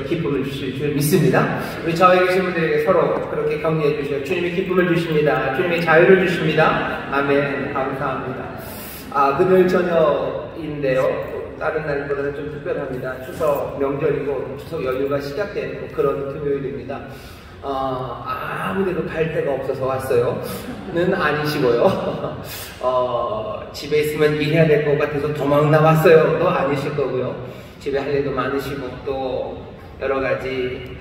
기쁨을 주실 줄 믿습니다. 우리 저에 계신 분들에게 서로 그렇게 격려해 주셔요. 주님이 기쁨을 주십니다. 주님이 자유를 주십니다. 아멘. 감사합니다. 금요일 저녁인데요. 다른 날보다는 좀 특별합니다. 추석 명절이고 추석 연휴가 시작된 그런 금요일입니다. 아무데도 갈 데가 없어서 왔어요.는 아니시고요. 집에 있으면 일해야 될 것 같아서 도망 나왔어요.도 아니실 거고요. 집에 할 일도 많으시고 또 여러 가지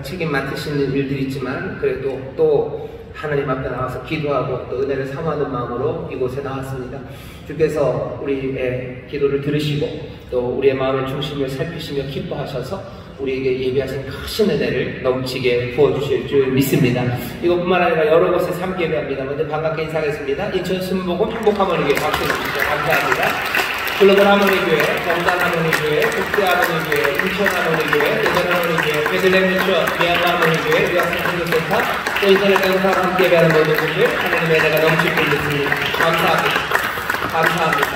책임 맡으시는 일들이 있지만 그래도 또 하나님 앞에 나와서 기도하고 또 은혜를 삼하는 마음으로 이곳에 나왔습니다. 주께서 우리의 기도를 들으시고 또 우리의 마음의 중심을 살피시며 기뻐하셔서 우리에게 예비하신 크신 은혜를 넘치게 부어주실 줄 믿습니다. 이것뿐만 아니라 여러 곳에 함께 예배합니다. 먼저 반갑게 인사하겠습니다. 인천 순복음 행복하모니교회 박수 주시죠. 감사합니다. 글로벌 하모니교회, 정단 하모니교회, 국대 하모니교회, 인천 하모니교회, 대전 하모니교회, 베들레헴 유치원, 미얀마 하모니교회, 유학생 선교센터, 또 인터넷 강사와 함께 예배하는 모든 분들 하나님의 은혜가 넘칠 줄 믿습니다. 감사합니다. 감사합니다.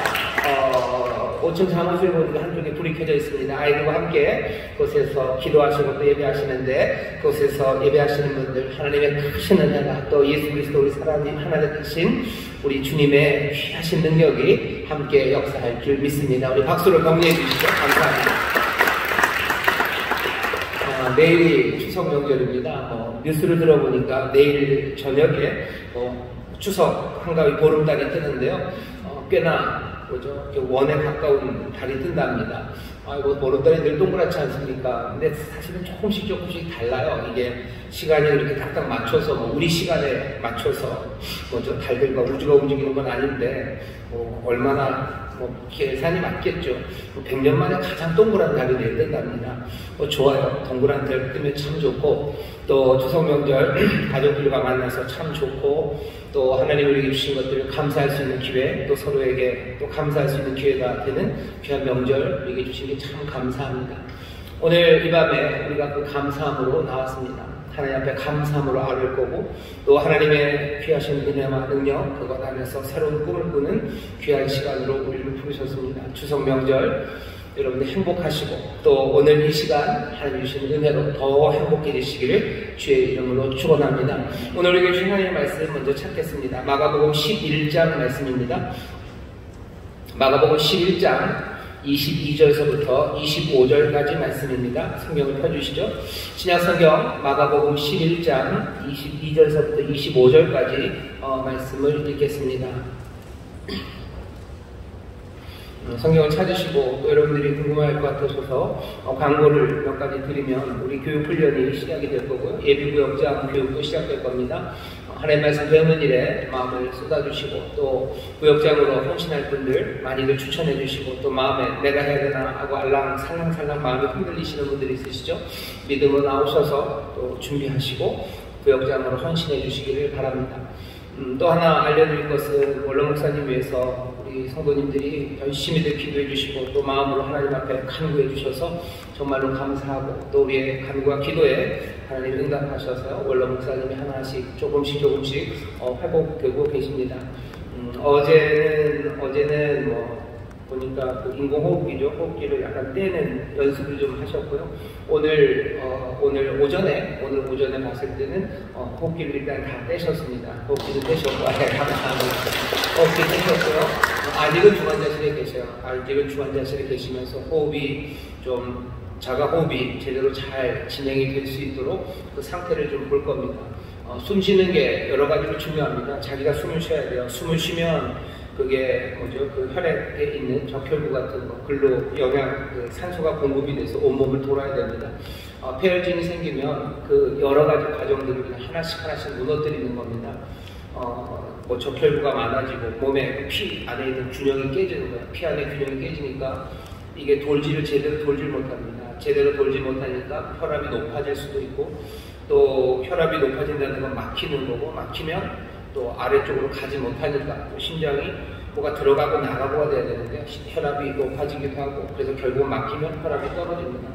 5층 사무실 보니까 한쪽에 불이 켜져 있습니다. 아이들과 함께 그곳에서 기도하시고 또 예배하시는데 그곳에서 예배하시는 분들 하나님의 크신 은혜가 또 예수 그리스도 우리 사랑하는 하나님 크신 우리 주님의 귀하신 능력이 함께 역사할 줄 믿습니다. 우리 박수로 격려해 주시죠. 감사합니다. 내일이 추석 명절입니다. 뉴스를 들어보니까 내일 저녁에 추석 한가위 보름달이 뜨는데요. 꽤나 원에 가까운 달이 뜬답니다. 보름달이 늘 동그랗지 않습니까? 근데 사실은 조금씩 달라요. 이게 시간이 이렇게 딱딱 맞춰서 우리 시간에 맞춰서 달들과 우주가 움직이는 건 아닌데 얼마나 계산이 맞겠죠. 100년 만에 가장 동그란 달이 내일 뜬답니다. 좋아요. 동그란 달 뜨면 참 좋고 또 추석 명절 가족들과 만나서 참 좋고 또 하나님 우리에게 주신 것들을 감사할 수 있는 기회 또 서로에게 또 감사할 수 있는 기회가 되는 귀한 명절 우리에게 주신 게 참 감사합니다. 오늘 이 밤에 우리가 그 감사함으로 나왔습니다. 하나님 앞에 감사함으로 아뢰을 거고 또 하나님의 귀하신 은혜와 능력 그것 안에서 새로운 꿈을 꾸는 귀한 시간으로 우리를 부르셨습니다. 추석 명절 여러분들 행복하시고 또 오늘 이 시간 하나님 주신 은혜로 더 행복해지시기를 주의 이름으로 축원합니다. 오늘 우리에게 주신 하나님의 말씀 먼저 찾겠습니다. 마가복음 11장 말씀입니다. 마가복음 11장 22절에서부터 25절까지 말씀입니다. 성경을 펴주시죠. 신약성경 마가복음 11장 22절에서부터 25절까지 말씀을 읽겠습니다. 성경을 찾으시고 또 여러분들이 궁금할 것 같으셔서 광고를 몇 가지 드리면 우리 교육훈련이 시작이 될 거고요. 예비구역장 교육도 시작될 겁니다. 하나님의 말씀 배우는 일에 마음을 쏟아주시고 또 구역장으로 헌신할 분들 많이들 추천해 주시고 또 마음에 내가 해야 되나 하고 살랑살랑 마음이 흔들리시는 분들이 있으시죠. 믿음으로 나오셔서 또 준비하시고 구역장으로 헌신해 주시기를 바랍니다. 또 하나 알려드릴 것은 원로 목사님 위해서 우리 성도님들이 열심히들 기도해 주시고 또 마음으로 하나님 앞에 간구해 주셔서 정말로 감사하고 또 우리의 간구와 기도에 하나님 응답하셔서 원로 목사님이 하나씩 조금씩 회복되고 계십니다. 어제는 보니까 그 인공호흡기죠. 호흡기를 약간 떼는 연습을 좀 하셨고요. 오늘 오전에 봤을 때는 호흡기를 일단 다 떼셨습니다. 호흡기도 떼셨고 감사합니다. 호흡기 떼셨고요. 아직은 중환자실에 계셔요. 아직은 중환자실에 계시면서 호흡이 좀 자가호흡이 제대로 잘 진행이 될 수 있도록 그 상태를 좀 볼 겁니다. 숨 쉬는 게 여러 가지로 중요합니다. 자기가 숨을 쉬어야 돼요. 숨을 쉬면 그게 그 혈액에 있는 적혈구 같은 거, 글로 산소가 공급이 돼서 온몸을 돌아야 됩니다. 폐혈증이 생기면 그 여러 가지 과정들을 그냥 하나씩 무너뜨리는 겁니다. 적혈구가 많아지고 몸에 피 안에 있는 균형이 깨지는 거예요. 피 안에 균형이 깨지니까 이게 제대로 돌질 못합니다. 제대로 돌지 못하니까 혈압이 높아질 수도 있고 또 혈압이 높아진다는 건 막히는 거고 막히면 또 아래쪽으로 가지 못하니까 또 심장이 뭐가 들어가고 나가고가 돼야 되는데 혈압이 높아지기도 하고 그래서 결국 막히면 혈압이 떨어집니다.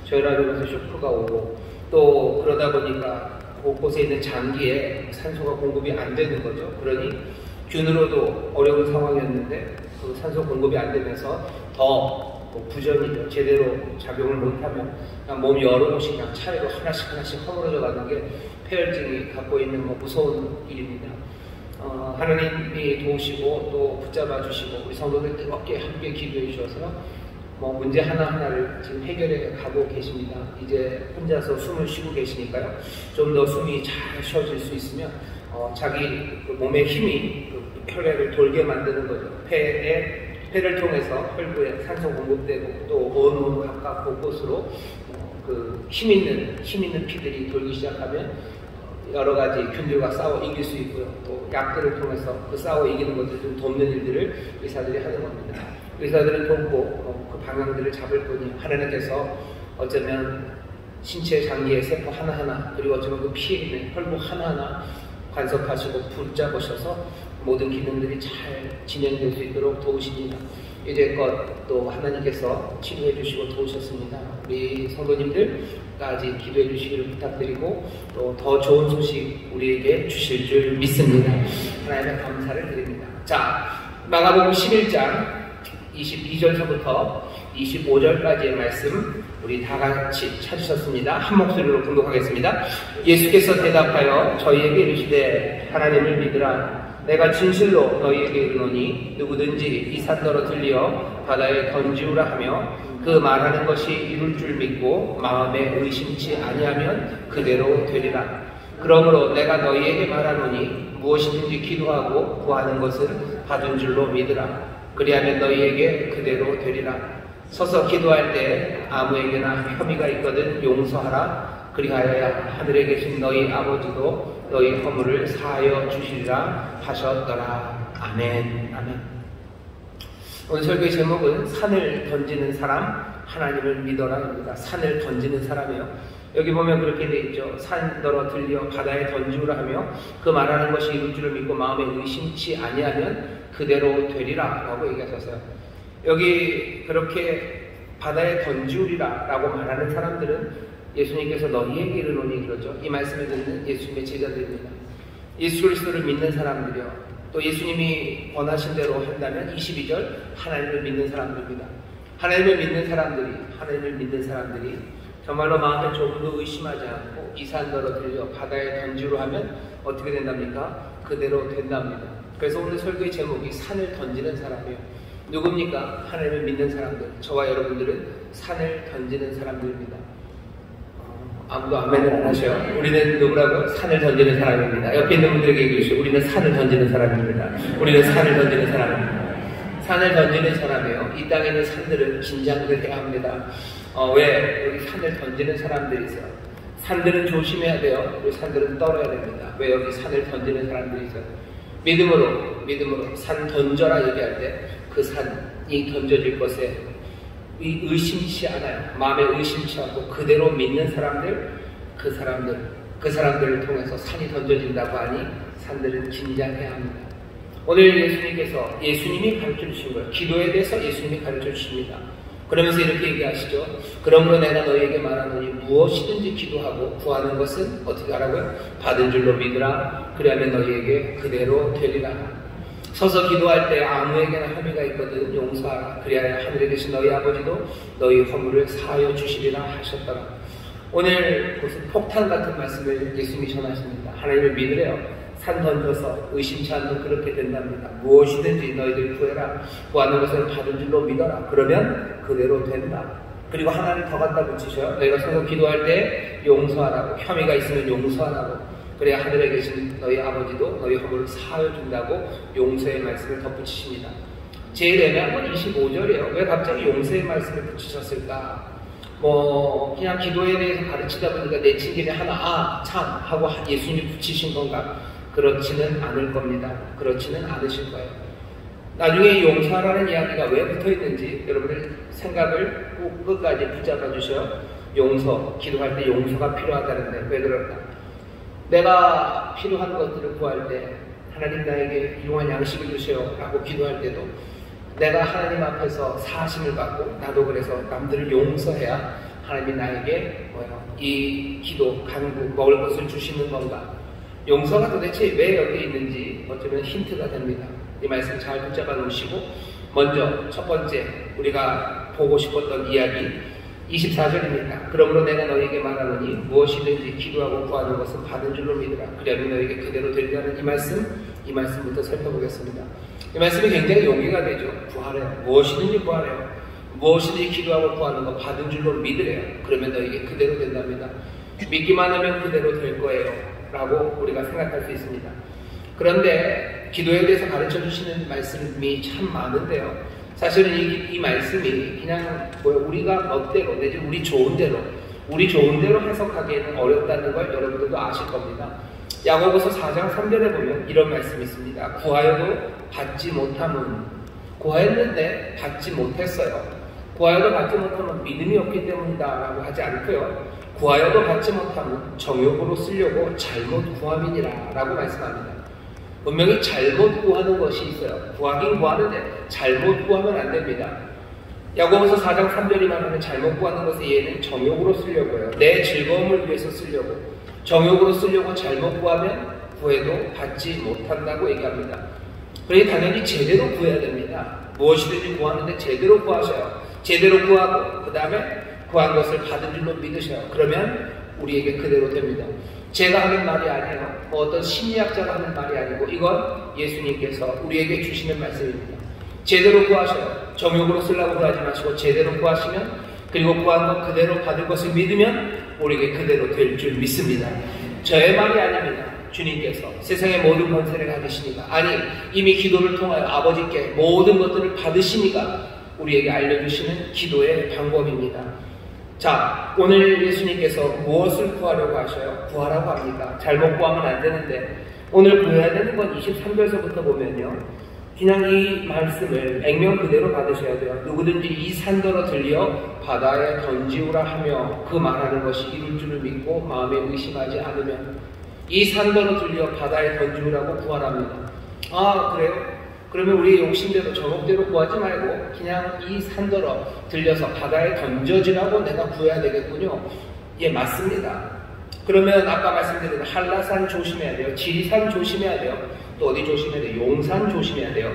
저혈압이면서 쇼크가 오고 또 그러다 보니까 곳곳에 있는 장기에 산소가 공급이 안 되는 거죠. 그러니 균으로도 어려운 상황이었는데 그 산소 공급이 안 되면서 더 뭐 부전이죠. 제대로 작용을 못하면 그냥 몸 여러 곳이 그냥 차례로 하나씩 허물어져 가는 게 폐혈증이 갖고 있는 뭐 무서운 일입니다. 하나님이 도우시고 또 붙잡아 주시고 우리 성도들 뜨겁게 함께 기도해 주셔서 뭐 문제 하나하나를 지금 해결해 가고 계십니다. 이제 혼자서 숨을 쉬고 계시니까요. 좀 더 숨이 잘 쉬어질 수 있으면 자기 그 몸의 힘이 그 혈액을 돌게 만드는 거죠. 폐를 통해서 혈부에 산소 공급되고 또 온 각각 곳곳으로 그 힘 있는 피들이 돌기 시작하면 여러 가지 균들과 싸워 이길 수 있고요. 또 약들을 통해서 그 싸워 이기는 것들을 좀 돕는 일들을 의사들이 하는 겁니다. 의사들은 돕고 그 방향들을 잡을 뿐이 하나님께서 어쩌면 신체 장기의 세포 하나하나 그리고 어쩌면 그 피에 있는 혈부 하나하나 간섭하시고 붙잡으셔서 모든 기능들이 잘 진행될 수 있도록 도우십니다. 이제껏 또 하나님께서 치료해 주시고 도우셨습니다. 우리 성도님들까지 기도해 주시기를 부탁드리고 또 더 좋은 소식 우리에게 주실 줄 믿습니다. 하나님의 감사를 드립니다. 자, 마가복음 11장 22절서부터 25절까지의 말씀 우리 다 같이 찾으셨습니다. 한 목소리로 공독하겠습니다. 예수께서 대답하여 저희에게 이르시되 하나님을 믿으라. 내가 진실로 너희에게 이르노니 누구든지 이 산더러 들리어 바다에 던지우라 하며 그 말하는 것이 이룰 줄 믿고 마음에 의심치 아니하면 그대로 되리라. 그러므로 내가 너희에게 말하노니 무엇이든지 기도하고 구하는 것은 받은 줄로 믿으라. 그리하면 너희에게 그대로 되리라. 서서 기도할 때 아무에게나 혐의가 있거든 용서하라. 그리하여야 하늘에 계신 너희 아버지도 너희 허물을 사하여 주시리라 하셨더라. 아멘. 아멘. 오늘 설교의 제목은 산을 던지는 사람, 하나님을 믿어라입니다. 산을 던지는 사람이요. 여기 보면 그렇게 돼 있죠. 산더러 들려 바다에 던지우라 하며 그 말하는 것이 이룰 줄을 믿고 마음에 의심치 아니하면 그대로 되리라 라고 얘기하셨어요. 여기 그렇게 바다에 던지우리라 라고 말하는 사람들은 예수님께서 너희에게 이르노니 그러죠. 이 말씀을 듣는 예수님의 제자들입니다. 예수 그리스도를 믿는 사람들이요. 또 예수님이 원하신 대로 한다면 22절 하나님을 믿는 사람들입니다. 하나님을 믿는 사람들이 정말로 마음에 조금도 의심하지 않고 이 산더러 들려 바다에 던지우라 하면 어떻게 된답니까? 그대로 된답니다. 그래서 오늘 설교의 제목이 산을 던지는 사람이에요. 누굽니까? 하나님을 믿는 사람들. 저와 여러분들은 산을 던지는 사람들입니다. 아무도 아멘을 안 하셔요. 우리는 누구라고? 산을 던지는 사람입니다. 옆에 있는 분들에게 얘기해주시죠. 우리는 산을 던지는 사람입니다. 우리는 산을 던지는 사람입니다. 산을 던지는 사람이에요. 이 땅에 있는 산들은 긴장을 해야 합니다. 왜? 여기 산을 던지는 사람들이 있어요. 산들은 조심해야 돼요. 그리고 산들은 떨어야 됩니다. 왜 여기 산을 던지는 사람들이 있어요? 믿음으로 산 던져라 얘기할 때 그 산이 던져질 것에 의심치 않아요. 마음에 의심치 않고 그대로 믿는 사람들, 그 사람들을 통해서 산이 던져진다고 하니 산들은 긴장해야 합니다. 오늘 예수님이 가르쳐 주신 거예요. 기도에 대해서 예수님이 가르쳐 주십니다. 그러면서 이렇게 얘기하시죠. 그러므로 내가 너희에게 말하노니 무엇이든지 기도하고 구하는 것은 어떻게 하라고요? 받은 줄로 믿으라. 그리하면 너희에게 그대로 되리라. 서서 기도할 때 아무에게나 혐의가 있거든 용서하라. 그리하여 하늘에 계신 너희 아버지도 너희 허물을 사하여 주시리라 하셨더라. 오늘 무슨 폭탄 같은 말씀을 예수님이 전하십니다. 하나님을 믿으래요. 산 던져서 의심치 않는 그렇게 된답니다. 무엇이든지 너희들 구해라. 구하는 것을 받은 줄로 믿어라. 그러면 그대로 된다. 그리고 하나님 더 갖다 붙이셔요. 너희가 서서 기도할 때 용서하라고. 혐의가 있으면 용서하라고. 그래야 하늘에 계신 너희 아버지도 너희 허물을 사하여 준다고 용서의 말씀을 덧붙이십니다. 제일 애매한 건 25절이에요. 왜 갑자기 용서의 말씀을 붙이셨을까? 그냥 기도에 대해서 가르치다 보니까 내친 김에 하나, 참 하고 예수님이 붙이신 건가? 그렇지는 않을 겁니다. 그렇지는 않으실 거예요. 나중에 용서하라는 이야기가 왜 붙어 있는지 여러분들 생각을 꼭 끝까지 붙잡아 주셔요. 기도할 때 용서가 필요하다는데 왜 그럴까? 내가 필요한 것들을 구할 때 하나님 나에게 일용할 양식을 주세요 라고 기도할 때도 내가 하나님 앞에서 사하심을 받고 나도 그래서 남들을 용서해야 하나님이 나에게 이 기도, 간구, 먹을 것을 주시는 건가? 용서가 도대체 왜 여기 있는지 어쩌면 힌트가 됩니다. 이 말씀 잘 붙잡아 놓으시고 먼저 첫 번째 우리가 보고 싶었던 이야기 24절입니다. 그러므로 내가 너희에게 말하노니 무엇이든지 기도하고 구하는 것은 받은 줄로 믿으라. 그리하면 너희에게 그대로 되리라는 이 말씀부터 살펴보겠습니다. 이 말씀이 굉장히 용기가 되죠. 구하래요. 무엇이든지 구하래요. 무엇이든지 기도하고 구하는 것 받은 줄로 믿으래요. 그러면 너희에게 그대로 된답니다. 믿기만 하면 그대로 될 거예요 라고 우리가 생각할 수 있습니다. 그런데 기도에 대해서 가르쳐 주시는 말씀이 참 많은데요, 사실은 이 말씀이 그냥 우리가 멋대로 내지 우리 좋은 대로 해석하기에는 어렵다는 걸 여러분들도 아실 겁니다. 야고보서 4장 3절에 보면 이런 말씀이 있습니다. 구하여도 받지 못함은, 구하였는데 받지 못했어요. 구하여도 받지 못함은 믿음이 없기 때문이다 라고 하지 않고요, 구하여도 받지 못함은 정욕으로 쓰려고 잘못 구함이니라 라고 말씀합니다. 분명히 잘못 구하는 것이 있어요. 구하긴 구하는데 잘못 구하면 안 됩니다. 야고보서 4장 3절이 말하는 잘못 구하는 것의 예는 정욕으로 쓰려고요. 내 즐거움을 위해서 쓰려고, 정욕으로 쓰려고 잘못 구하면 구해도 받지 못한다고 얘기합니다. 그러니 당연히 제대로 구해야 됩니다. 무엇이든지 구하는데 제대로 구하셔요. 제대로 구하고 그 다음에 구한 것을 받은 줄로 믿으셔요. 그러면 우리에게 그대로 됩니다. 제가 하는 말이 아니에요. 어떤 심리학자가 하는 말이 아니고 이건 예수님께서 우리에게 주시는 말씀입니다. 제대로 구하셔요. 정욕으로 쓰려고 구하지 마시고 제대로 구하시면, 그리고 구한 것 그대로 받을 것을 믿으면 우리에게 그대로 될 줄 믿습니다. 저의 말이 아닙니다. 주님께서 세상의 모든 권세를 가지시니까, 아니 이미 기도를 통하여 아버지께 모든 것들을 받으시니까 우리에게 알려주시는 기도의 방법입니다. 자, 오늘 예수님께서 무엇을 구하려고 하셔요? 구하라고 합니다. 잘못 구하면 안 되는데, 오늘 구해야 되는 건 23절서부터 보면요, 그냥 이 말씀을 액면 그대로 받으셔야 돼요. 누구든지 이 산더러 들려 바다에 던지우라 하며 그 말하는 것이 이룰 줄을 믿고 마음에 의심하지 않으면, 이 산더러 들려 바다에 던지우라고 구하랍니다. 아, 그래요? 그러면 우리 욕심대로 정욕대로 구하지 말고 그냥 이 산더러 들려서 바다에 던져지라고 내가 구해야 되겠군요. 예, 맞습니다. 그러면 아까 말씀드린 한라산 조심해야 돼요. 지리산 조심해야 돼요. 또 어디 조심해야 돼요? 용산 조심해야 돼요.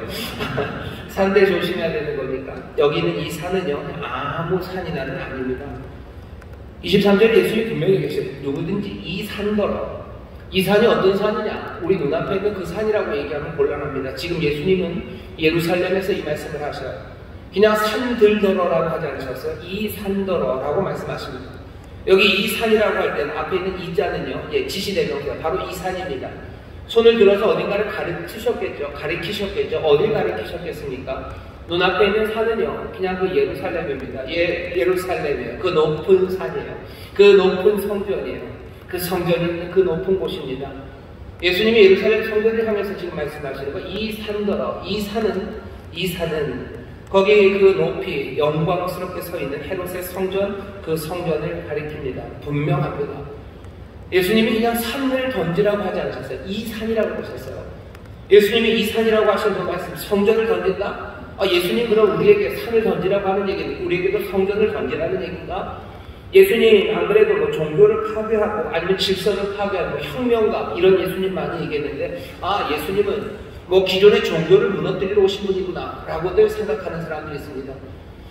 산대 조심해야 되는 거니까. 여기는 이 산은요, 아무 산이나는 아닙니다. 23절에 예수님이 분명히 계셔요. 누구든지 이 산더러, 이 산이 어떤 산이냐? 우리 눈앞에 있는 그 산이라고 얘기하면 곤란합니다. 지금 예수님은 예루살렘에서 이 말씀을 하셔요. 그냥 산들더러라고 하지 않으셨어요? 이 산더러라고 말씀하십니다. 여기 이 산이라고 할 때는 앞에 있는 이 자는요, 예, 지시대명사, 바로 이 산입니다. 손을 들어서 어딘가를 가리키셨겠죠. 어딜 가리키셨겠습니까? 눈앞에 있는 산은요, 그냥 그 예루살렘입니다. 예, 예루살렘이에요. 그 높은 산이에요. 그 높은 성전이에요. 그 성전이 있는 그 높은 곳입니다. 예수님이 예루살렘 성전을 향해서 지금 말씀하시는 거, 이 산더러, 이 산은 거기 그 높이 영광스럽게 서 있는 헤롯의 성전, 그 성전을 가리킵니다. 분명합니다. 예수님이 그냥 산을 던지라고 하지 않으셨어요. 이 산이라고 하셨어요. 예수님이 이 산이라고 하신 그 말씀, 성전을 던진다? 아, 예수님 그럼 우리에게 산을 던지라고 하는 얘기는 우리에게도 성전을 던지라는 얘기인가? 예수님 안 그래도 뭐 종교를 파괴하고 아니면 질서를 파괴하고 혁명가 이런 예수님 많이 얘기했는데, 아, 예수님은 뭐 기존의 종교를 무너뜨리러 오신 분이구나 라고들 생각하는 사람들이 있습니다.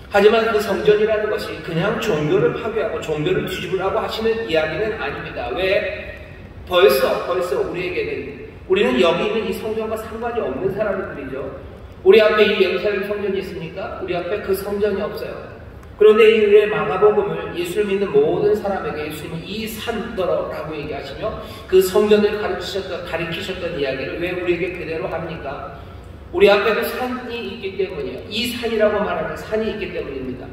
하지만 그 성전이라는 것이 그냥 종교를 파괴하고 종교를 뒤집으라고 하시는 이야기는 아닙니다. 왜? 벌써 우리는 여기 있는 이 성전과 상관이 없는 사람들이죠. 우리 앞에 이 예루살렘 성전이 있습니까? 우리 앞에 그 성전이 없어요. 그런데 이 마가복음을 예수를 믿는 모든 사람에게 예수님은 이 산더러라고 얘기하시며 그 성전을 가리키셨던 이야기를 왜 우리에게 그대로 합니까? 우리 앞에도 산이 있기 때문이에요. 이 산이라고 말하는 산이 있기 때문입니다.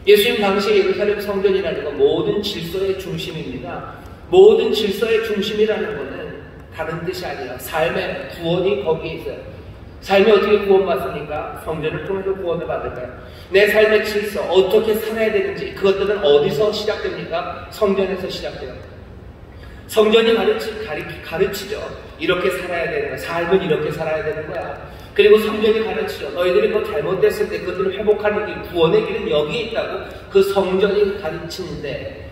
예수님 당시에 예루살렘 성전이라는 건 모든 질서의 중심입니다. 모든 질서의 중심이라는 것은 다른 뜻이 아니라 삶의 구원이 거기에 있어요. 삶이 어떻게 구원받습니까? 성전을 통해서 구원을 받을까요? 내 삶의 질서, 어떻게 살아야 되는지, 그것들은 어디서 시작됩니까? 성전에서 시작돼요. 성전이 가르치죠. 이렇게 살아야 되는 거야. 삶은 이렇게 살아야 되는 거야. 그리고 성전이 가르치죠. 너희들이 뭐 잘못됐을 때 그것들을 회복하는 길, 구원의 길은 여기에 있다고 그 성전이 가르치는데,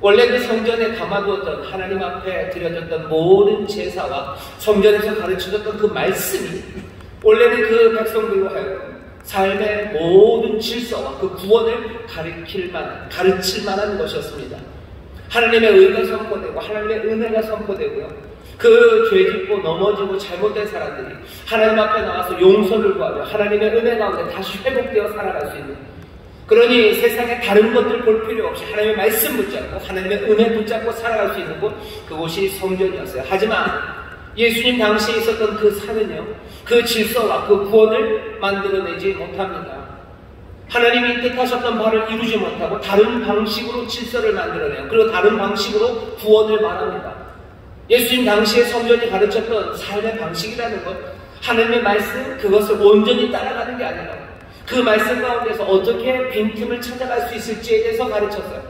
원래 그 성전에 담아두었던 하나님 앞에 드려졌던 모든 제사와 성전에서 가르쳐졌던 그 말씀이 원래는 그 백성들로 하여금 삶의 모든 질서와 그 구원을 가르칠 만한 것이었습니다. 하나님의 의가 선포되고 하나님의 은혜가 선포되고요. 그 죄짓고 넘어지고 잘못된 사람들이 하나님 앞에 나와서 용서를 구하며 하나님의 은혜 가운데 다시 회복되어 살아갈 수 있는, 그러니 세상에 다른 것들 볼 필요 없이 하나님의 말씀 붙잡고 하나님의 은혜 붙잡고 살아갈 수 있는 곳, 그곳이 성전이었어요. 하지만 예수님 당시에 있었던 그 산은요, 그 질서와 그 구원을 만들어내지 못합니다. 하나님이 뜻하셨던 바를 이루지 못하고 다른 방식으로 질서를 만들어내요. 그리고 다른 방식으로 구원을 말합니다. 예수님 당시에 성전이 가르쳤던 삶의 방식이라는 것, 하나님의 말씀, 그것을 온전히 따라가는 게 아니라 그 말씀 가운데서 어떻게 빈틈을 찾아갈 수 있을지에 대해서 가르쳤어요.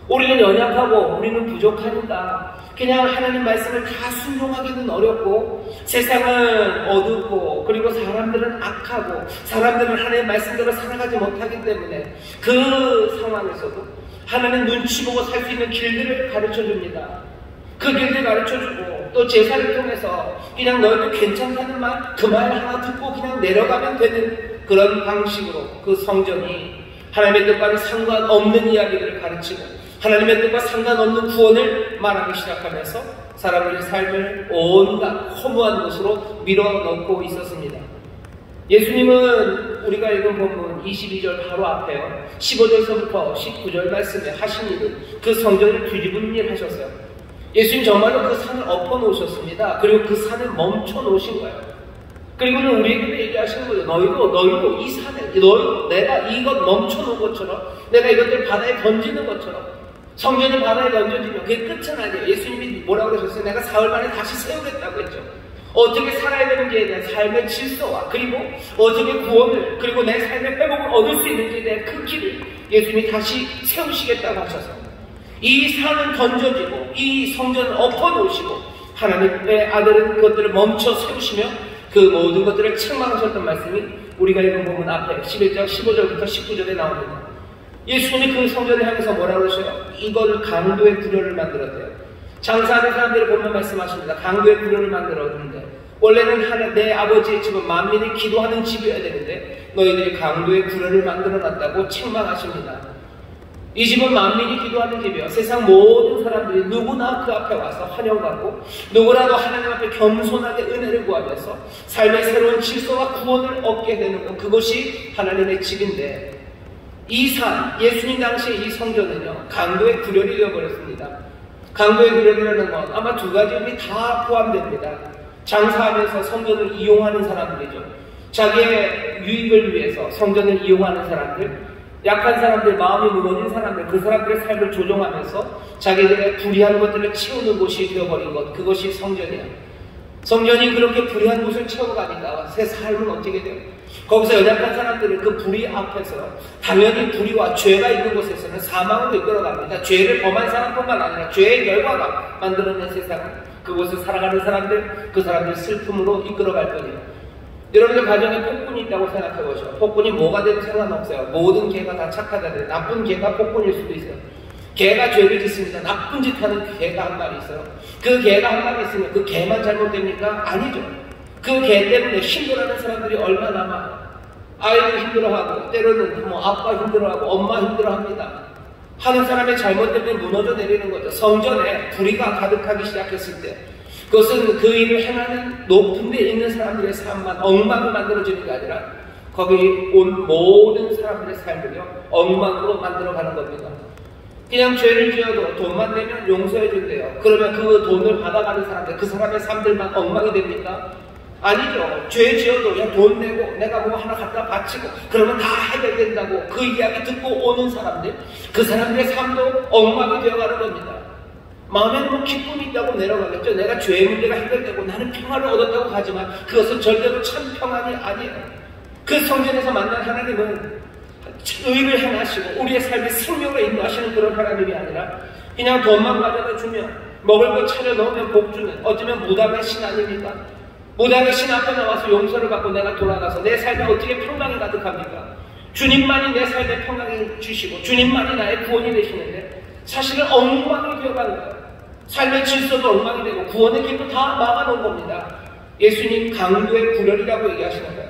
우리는 연약하고 우리는 부족하니까 그냥 하나님 말씀을 다 순종하기는 어렵고, 세상은 어둡고 그리고 사람들은 악하고 사람들은 하나님의 말씀대로 살아가지 못하기 때문에 그 상황에서도 하나님 눈치 보고 살 수 있는 길들을 가르쳐줍니다. 그 길을 가르쳐주고 또 제사를 통해서 그냥 너희도 괜찮다는 말, 그 말 하나 듣고 그냥 내려가면 되는 그런 방식으로 그 성전이 하나님의 뜻과는 상관없는 이야기들을 가르치고 하나님의 뜻과 상관없는 구원을 말하기 시작하면서 사람들의 삶을 온갖 허무한 곳으로 밀어넣고 있었습니다. 예수님은 우리가 읽은 본문 22절 바로 앞에요, 15절서부터 19절 말씀에 하신 일은 그 성전을 뒤집은 일 하셨어요. 예수님 정말로 그 산을 엎어놓으셨습니다. 그리고 그 산을 멈춰놓으신 거예요. 그리고는 우리에게 얘기하시는 거예요. 너희도 이 산에, 너희도 내가 이것 멈춰놓은 것처럼, 내가 이것들 바다에 던지는 것처럼, 성전이 바다에 던져지면 그게 끝은 아니에요. 예수님이 뭐라고 그러셨어요? 내가 사흘 만에 다시 세우겠다고 했죠. 어떻게 살아야 되는지에 대한 삶의 질서와 그리고 어떻게 구원을, 그리고 내 삶의 회복을 얻을 수 있는지에 대한 그 길을 예수님이 다시 세우시겠다고 하셔서 이 산은 던져지고 이 성전을 엎어놓으시고 하나님의 아들은 그것들을 멈춰 세우시며 그 모든 것들을 책망하셨던 말씀이 우리가 읽은 본문 앞에 11장 15절부터 19절에 나옵니다. 예수님이 그 성전을 향해서 뭐라고 그러셔요? 이걸 강도의 구려를 만들었대요. 장사하는 사람들을 보면 말씀하십니다. 강도의 구려를 만들었는데, 원래는 내 아버지의 집은 만민이 기도하는 집이어야 되는데 너희들이 강도의 구려를 만들어놨다고 책망하십니다. 이 집은 만민이 기도하는 집이에요. 세상 모든 사람들이 누구나 그 앞에 와서 환영받고 누구라도 하나님 앞에 겸손하게 은혜를 구하면서 삶의 새로운 질서와 구원을 얻게 되는 것, 그것이 하나님의 집인데, 이 산, 예수님 당시의 이 성전은요, 강도의 구렬이 되어버렸습니다. 강도의 구렬이라는 건 아마 두 가지 의미 다 포함됩니다. 장사하면서 성전을 이용하는 사람들이죠. 자기의 유익을 위해서 성전을 이용하는 사람들, 약한 사람들, 마음이 무너진 사람들, 그 사람들의 삶을 조종하면서 자기들의 불의한 것들을 채우는 곳이 되어버린 것, 그것이 성전이에요. 성전이 그렇게 불의한 곳을 채워가니까 새 삶은 어떻게 돼요? 거기서 연약한 사람들은 그 불의 앞에서 당연히 불의와 죄가 있는 곳에서는 사망으로 이끌어갑니다. 죄를 범한 사람뿐만 아니라 죄의 결과가 만들어낸 세상은 그곳을 살아가는 사람들, 그 사람들 슬픔으로 이끌어갈 거예요. 여러분들 가정에 폭군이 있다고 생각해 보셔. 폭군이 뭐가 되든 상관없어요. 모든 개가 다 착하다는데 나쁜 개가 폭군일 수도 있어요. 개가 죄를 짓습니다. 나쁜 짓 하는 개가 한 마리 있어요. 그 개가 한 마리 있으면 그 개만 잘못됩니까? 아니죠. 그 개 때문에 힘들어하는 사람들이 얼마나 많아요. 아이들 힘들어하고 때로는 아빠 힘들어하고 엄마 힘들어합니다. 하는 사람의 잘못 때문에 무너져 내리는 거죠. 성전에 불의가 가득하기 시작했을 때 그것은 그 일을 행하는 높은 데 있는 사람들의 삶만 엉망을 만들어지는 게 아니라 거기 온 모든 사람들의 삶을요 엉망으로 만들어가는 겁니다. 그냥 죄를 지어도 돈만 내면 용서해 준대요. 그러면 그 돈을 받아가는 사람들, 그 사람의 삶들만 엉망이 됩니까? 아니죠. 죄 지어도 야 돈 내고 내가 뭐 하나 갖다 바치고 그러면 다 해결된다고 그 이야기 듣고 오는 사람들, 그 사람들의 삶도 엉망이 되어가는 겁니다. 마음에는 뭐 기쁨이 있다고 내려가겠죠. 내가 죄의 문제가 해결되고 나는 평화를 얻었다고 하지만 그것은 절대로 참 평안이 아니에요. 그 성전에서 만난 하나님은 의를 행하시고 우리의 삶의 생명을 인도하시는 그런 하나님이 아니라 그냥 돈만 가져다 주면 먹을 거 차려 넣으면 복 주는, 어쩌면 무당의 신 아닙니까? 무당의 신 앞에 나와서 용서를 받고 내가 돌아가서 내 삶에 어떻게 평강이 가득합니까? 주님만이 내 삶에 평강을 주시고 주님만이 나의 구원이 되시는데 사실은 엉망이 되어가는 거예요. 삶의 질서도 엉망이 되고 구원의 길도 다 막아놓은 겁니다. 예수님 강도의 구렬이라고 얘기하시는 거예요.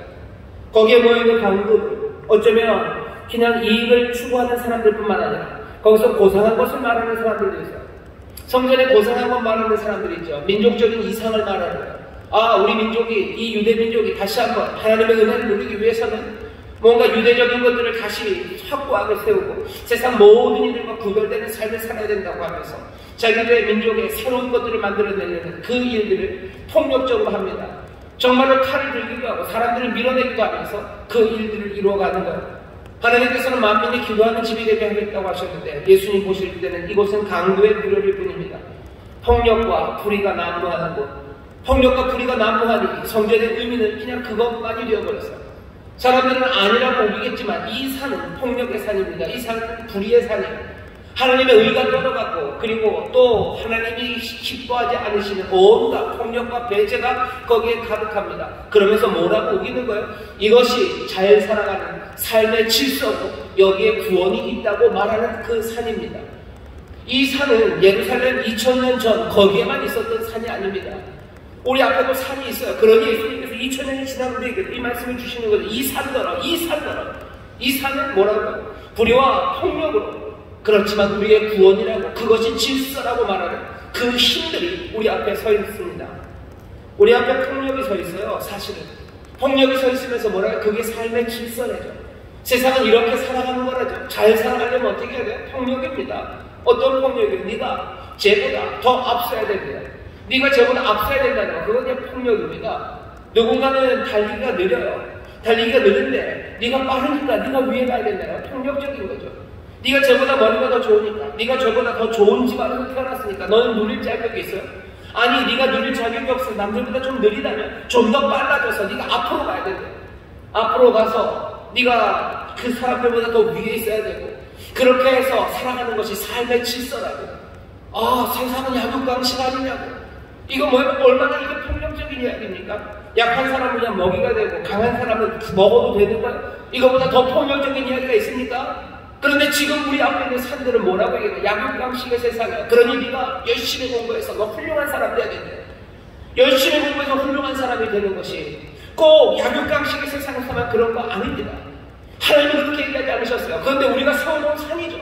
거기에 모여있는 강도들, 어쩌면 그냥 이익을 추구하는 사람들뿐만 아니라 거기서 고상한 것을 말하는 사람들도 있어요. 성전에 고상한 것 말하는 사람들이 있죠. 민족적인 이상을 말하는 거예요. 아, 우리 민족이, 이 유대 민족이 다시 한번 하나님의 은혜를 누리기 위해서는 뭔가 유대적인 것들을 다시 확고하게 세우고 세상 모든 이들과 구별되는 삶을 살아야 된다고 하면서 자기들의 민족의 새로운 것들을 만들어내려는 그 일들을 폭력적으로 합니다. 정말로 칼을 들기도 하고 사람들을 밀어내기도 하면서 그 일들을 이루어가는 거예요. 하나님께서는 만민이 기도하는 집이 되게 하겠다고 하셨는데 예수님 보실 때는 이곳은 강도의 무료일 뿐입니다. 폭력과 불의가 난무하는 곳, 폭력과 불의가 난무하니 성전의 의미는 그냥 그것만이 되어버렸어요. 사람들은 아니라고 우기겠지만 이 산은 폭력의 산입니다. 이 산은 불의의 산이에요. 하나님의 의가 떨어가고 그리고 또 하나님이 기뻐하지 않으시는 온갖 폭력과 배제가 거기에 가득합니다. 그러면서 뭐라고 우기는 거예요? 이것이 잘 살아가는 삶의 질서고 여기에 구원이 있다고 말하는 그 산입니다. 이 산은 예루살렘 2000년 전 거기에만 있었던 산이 아닙니다. 우리 앞에도 산이 있어요. 그러니 예수님께서 2000년이 지난 우리에게 이 말씀을 주시는 거죠. 이 산더러, 이 산더러. 이 산은 뭐라고요? 불의와 폭력으로. 그렇지만 우리의 구원이라고, 그것이 질서라고 말하는 그 힘들이 우리 앞에 서 있습니다. 우리 앞에 폭력이 서 있어요. 사실은 폭력이 서 있으면서 뭐라고요? 그게 삶의 질서래죠. 세상은 이렇게 살아가는 거라죠. 잘 살아가려면 어떻게 해야 돼요? 폭력입니다. 어떤 폭력이에요? 네가 쟤보다 더 앞서야 됩니다. 네가 쟤보다 앞서야 된다는 거, 그건 그냥 폭력입니다. 누군가는 달리기가 느려요. 달리기가 느린데 네가 빠르니까 네가 위에 가야 된다는 거, 폭력적인 거죠. 네가 쟤보다 머리가 더 좋으니까, 네가 쟤보다 더 좋은 집안에서 태어났으니까 너는 누릴 자격이 있어요? 아니, 네가 누릴 자격이 없어. 남들보다 좀 느리다면 좀 더 빨라져서 네가 앞으로 가야 된다. 앞으로 가서 네가 그 사람들보다 더 위에 있어야 되고, 그렇게 해서 살아가는 것이 삶의 질서라고. 아, 세상은 약육강식 아니냐고. 이거 얼마나 이게 폭력적인 이야기입니까? 약한 사람은 그냥 먹이가 되고 강한 사람은 먹어도 되는 거예요? 이거보다 더 폭력적인 이야기가 있습니까? 그런데 지금 우리 앞에 있는 산들은 뭐라고 얘기해요? 약육강식의 세상이야. 그러니 네가 열심히 공부해서 너 훌륭한 사람 돼야 된대. 열심히 공부해서 훌륭한 사람이 되는 것이 꼭 약육강식의 세상에서만 그런 거 아닙니다. 하나님은 그렇게 얘기하지 않으셨어요. 그런데 우리가 세워놓은 산이죠.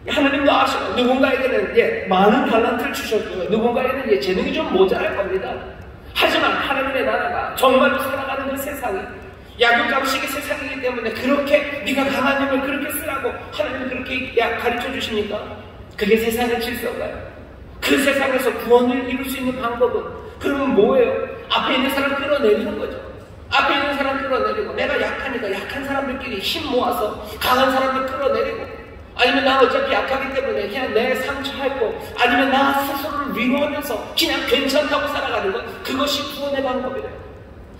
하나님도 아시고 누군가에게는 많은 달란트를 주셨고요. 누군가에게는 재능이 좀 모자랄 겁니다. 하지만 하나님의 나라가 정말로 살아가는 그 세상이 약육강식의 세상이기 때문에 그렇게 네가 강한 힘을 그렇게 쓰라고 하나님은 그렇게 가르쳐 주십니까? 그게 세상의 질서가요. 그 세상에서 구원을 이룰 수 있는 방법은 그러면 뭐예요? 앞에 있는 사람 끌어내리는 거죠. 앞에 있는 사람 끌어내리고, 내가 약하니까 약한 사람들끼리 힘 모아서 강한 사람들 끌어내리고, 아니면 나 어차피 약하기 때문에 그냥 내 상처하고, 아니면 나 스스로를 위로하면서 그냥 괜찮다고 살아가는 것, 그것이 구원의 방법이래요.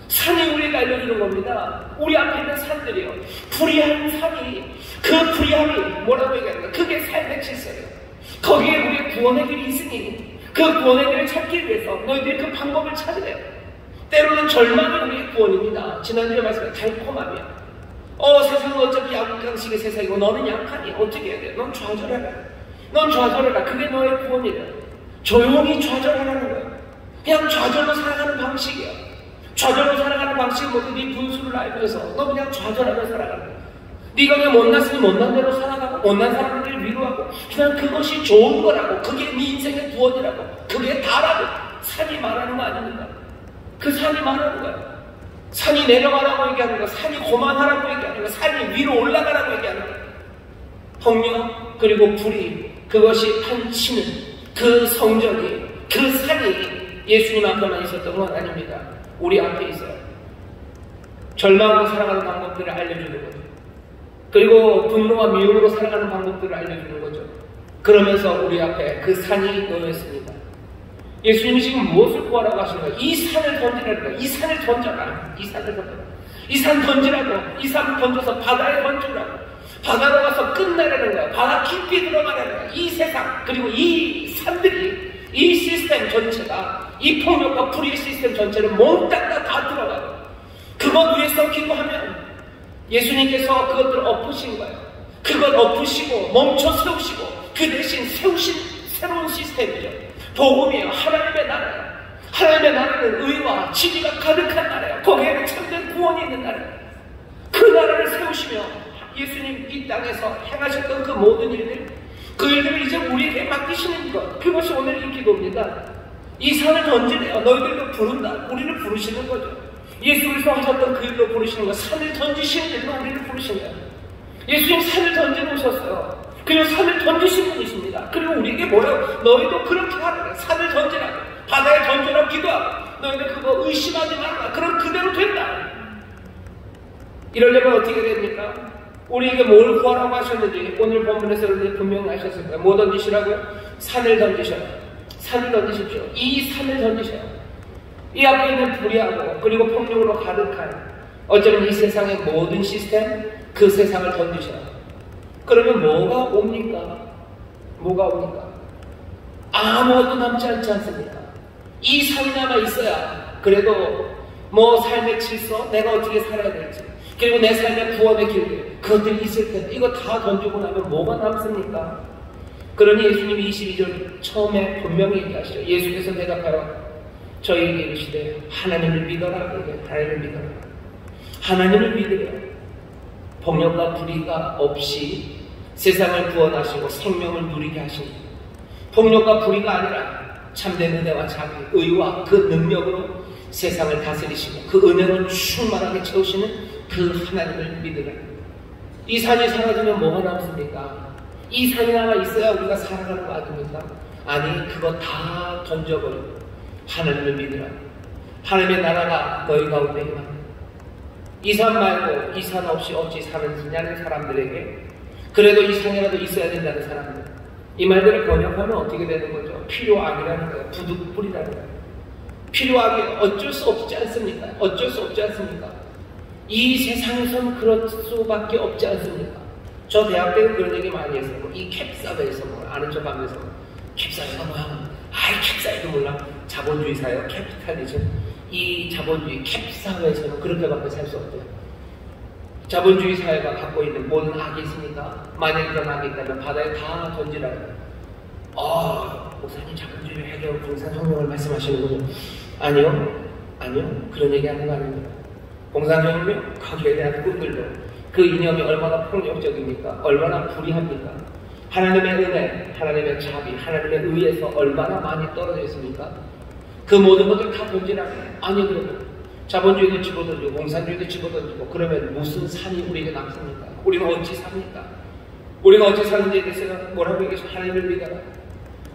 산이 우리가 알려주는 겁니다. 우리 앞에 있는 산들이요, 불의한 산이, 그 불의함이 뭐라고 얘기하는가? 그게 삶의 질서예요. 거기에 우리의 구원의 길이 있으니 그 구원의 길을 찾기 위해서 너희들이 그 방법을 찾으래요. 때로는 절망이 우리의 구원입니다. 지난주에 말씀한 달콤함이야. 세상은 어차피 약육강식의 세상이고 너는 약하니 어떻게 해야 돼? 넌 좌절해라. 넌 좌절해라. 그게 너의 구원이래. 조용히 좌절하라는 거야. 그냥 좌절로 살아가는 방식이야. 좌절로 살아가는 방식은 뭐지? 네 분수를 알면서 너 그냥 좌절하며 살아가는 거야. 네가 그냥 못났으니 못난 대로 살아가고 못난 사람들을 위로하고 그냥 그것이 좋은 거라고, 그게 네 인생의 구원이라고, 그게 다라고 산이 말하는 거 아닙니까? 그 산이 말하는 거야. 산이 내려가라고 얘기하는 거, 산이 고만하라고 얘기하는 거, 산이 위로 올라가라고 얘기하는 거. 폭력 그리고 불의, 그것이 판치는 그 성전이, 그 산이 예수님 앞에만 있었던 건 아닙니다. 우리 앞에 있어요. 절망으로 살아가는 방법들을 알려주는 거죠. 그리고 분노와 미움으로 살아가는 방법들을 알려주는 거죠. 그러면서 우리 앞에 그 산이 놓여 있습니다. 예수님이 지금 무엇을 구하라고 하시는 거예요? 이 산을 던지라는 거예요. 이 산을 던져라. 이 산을 던져라. 이 산 던지라고. 이 산 던져서 바다에 던지라고. 바다로 가서 끝내라는 거예요. 바다 깊이 들어가라는 거예요. 이 세상, 그리고 이 산들이, 이 시스템 전체가, 이 폭력과 불의의 시스템 전체를 몽땅 다 들어가요. 그것 위에 썩히고 하면 예수님께서 그것들을 엎으신 거예요. 그걸 엎으시고 멈춰 세우시고 그 대신 세우신 새로운 시스템이죠. 복음이에요. 하나님의 나라예요. 하나님의 나라는 의와 진리가 가득한 나라예요. 거기에는 참된 구원이 있는 나라예요. 그 나라를 세우시며 예수님 이 땅에서 행하셨던 그 모든 일들, 그 일들을 이제 우리에게 맡기시는 것, 그것이 오늘 이 기도입니다. 이 산을 던지래요. 너희들도 부른다. 우리를 부르시는 거죠. 예수 그리스도 하셨던 그 일로 부르시는 거, 산을 던지시는 일로 우리를 부르시는 거예요. 예수님 산을 던져놓으셨어요. 그리고 산을 던지신 분이십니다. 그리고 우리에게 뭐라고? 너희도 그렇게 하라. 산을 던지라. 바다에 던져라 기도하라. 너희들 그거 의심하지 말라. 그럼 그대로 된다. 이러려면 어떻게 됩니까? 우리에게 뭘 구하라고 하셨는지 오늘 본문에서 분명히 하셨을 거예요. 뭐 던지시라고요? 산을 던지셔라. 산을 던지십시오. 이 산을 던지셔라. 이 앞에 있는 불의하고 그리고 폭력으로 가득한 어쩌면 이 세상의 모든 시스템, 그 세상을 던지셔라. 그러면 뭐가 옵니까? 뭐가 옵니까? 아무것도 남지 않지 않습니까? 이 산이 남아 있어야 그래도 뭐 삶의 질서, 내가 어떻게 살아야 될지, 그리고 내 삶의 구원의 길들, 그것들이 있을 텐데 이거 다 던지고 나면 뭐가 남습니까? 그러니 예수님이 22절 처음에 분명히 얘기하시죠. 예수께서 대답하여 저희에게 이르시되 하나님을 믿어라. 하나님을 믿어라. 하나님을 믿으려 폭력과 불의가 없이 세상을 구원하시고 생명을 누리게 하시니, 폭력과 불의가 아니라 참된 은혜와 자비, 의와 그 능력으로 세상을 다스리시고 그 은혜로 충만하게 채우시는 그 하나님을 믿으라. 이 산이 사라지면 뭐가 남습니까? 이 산이 남아 있어야 우리가 살아가는 거 아닙니까? 아니, 그거 다 던져버리고 하나님을 믿으라. 하나님의 나라가 너희 가운데 임하라. 이 산 말고 이 산 없이 어찌 사느냐는 사람들에게 그래도 이 산이라도 있어야 된다는 사람들, 이 말들을 번역하면 어떻게 되는 거죠? 필요악이라는 거예요. 부득불이라는 거예요. 필요악이 어쩔 수 없지 않습니까? 어쩔 수 없지 않습니까? 이 세상에서는 그럴 수밖에 없지 않습니까? 저 대학 때는 그런 얘기 많이 했어요. 이 캡사회에서 뭐 아는 척 하면서 캡사회가 뭐야? 아이 캡사회도 몰라. 자본주의 사회요. 캐피탈리즘. 이 자본주의 캡사회에서는 그렇게밖에 살 수 없대요. 자본주의 사회가 갖고 있는 모든 악이 있습니까? 만약 그런 악이 있다면 바다에 다 던지라고. 목사님 자본주의 해결 공산혁명을 말씀하시는군요. 아니요. 그런 얘기하는 거 아닙니다. 공산혁명, 거기에 대한 꿈들도 그 이념이 얼마나 폭력적입니까? 얼마나 불의합니까? 하나님의 은혜, 하나님의 자비, 하나님의 의에서 얼마나 많이 떨어져 있습니까? 그 모든 것들 다 던지라고. 아니, 그러면 자본주의도 집어던지고 공산주의도 집어던지고 그러면 무슨 산이 우리에게 남습니까? 우리는 어찌 삽니까? 우리가 어찌 사는지에 대해서 뭐라고 얘기하죠? 하나님을 믿어라.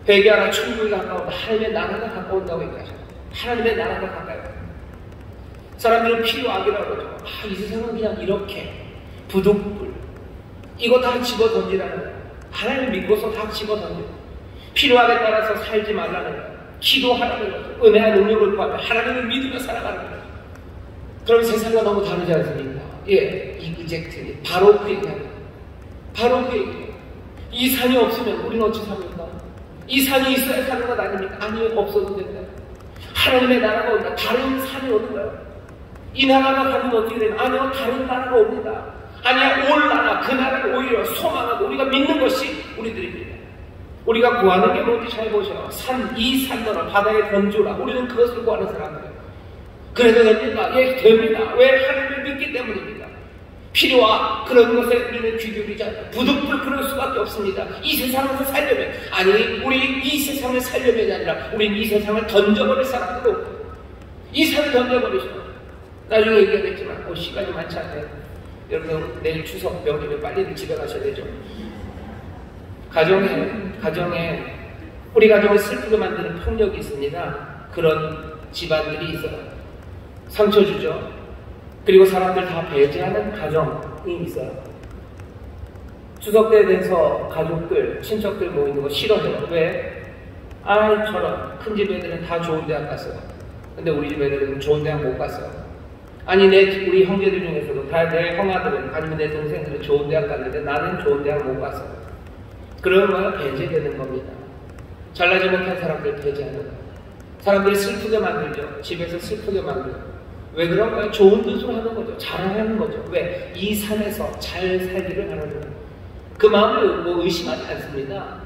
회개하라. 천국이 가까운다. 하나님의 나라가 가까운다고 얘기하죠. 하나님의 나라가 가까워요. 사람들은 필요악이라고 그러죠. 이 세상은 그냥 이렇게 부득불 이거 다 집어던지라는 거예요. 하나님을 믿고서 다 집어던지고 필요악에 따라서 살지 말라는 거예요. 기도하라는 거죠. 은혜와 능력을 구하며 하나님을 믿으며 살아가는 거예요. 그럼 세상과 너무 다르지 않습니까? 이그젝트리 바로 그 얘기합니다. 바로 그 얘기예요. 이 산이 없으면 우리는 어찌 삽니까? 이 산이 있어야 사는 것 아닙니까? 아니요, 없어도 된다. 하나님의 나라가 온다. 다른 산이 오는 거예요. 이 나라가 가면 어떻게 되나? 아니요, 다른 나라가 옵니다. 아니야, 올 나라, 그 나라를 오히려 소망하고 우리가 믿는 것이 우리들입니다. 우리가 구하는 게 뭔지 잘 보셔. 이 산더러 바다에 던져라. 우리는 그것을 구하는 사람들이에요. 그래도 됩니까? 됩니다. 왜? 하나님을 믿기 때문입니다. 필요와 그런 것에 우리는 귀 기울이지 않아요. 부득불 그럴 수밖에 없습니다. 이 세상에서 살려면, 아니, 우리 이 세상을 살려면이 아니라 우리는 이 세상을 던져버릴 사람들로 이 산을 던져버리셔. 나중에 얘기하겠지만 시간이 많지 않아요. 여러분 내일 추석 명절에 빨리 집에 가셔야 되죠. 가정에 우리 가정을 슬프게 만드는 폭력이 있습니다. 그런 집안들이 있어요. 상처 주죠. 그리고 사람들 다 배제하는 가정이 있어요. 추석 때 돼서 가족들, 친척들 모이는 거 싫어해요. 왜? 저런 큰 집 애들은 다 좋은 대학 갔어요. 근데 우리 집 애들은 좋은 대학 못 갔어요. 아니 우리 형제들 중에서도 다 내 형아들은 아니면 내 동생들은 좋은 대학 갔는데 나는 좋은 대학 못 갔어요. 그런 거야 배제되는 겁니다. 잘나지 못한 사람들 배제하는 거예요. 사람들이 슬프게 만들죠. 집에서 슬프게 만들죠. 왜 그런가요? 좋은 뜻으로 하는 거죠. 자랑하는 거죠. 왜? 이 산에서 잘 살기를 하는 거예요. 그 마음을 의심하지 않습니다.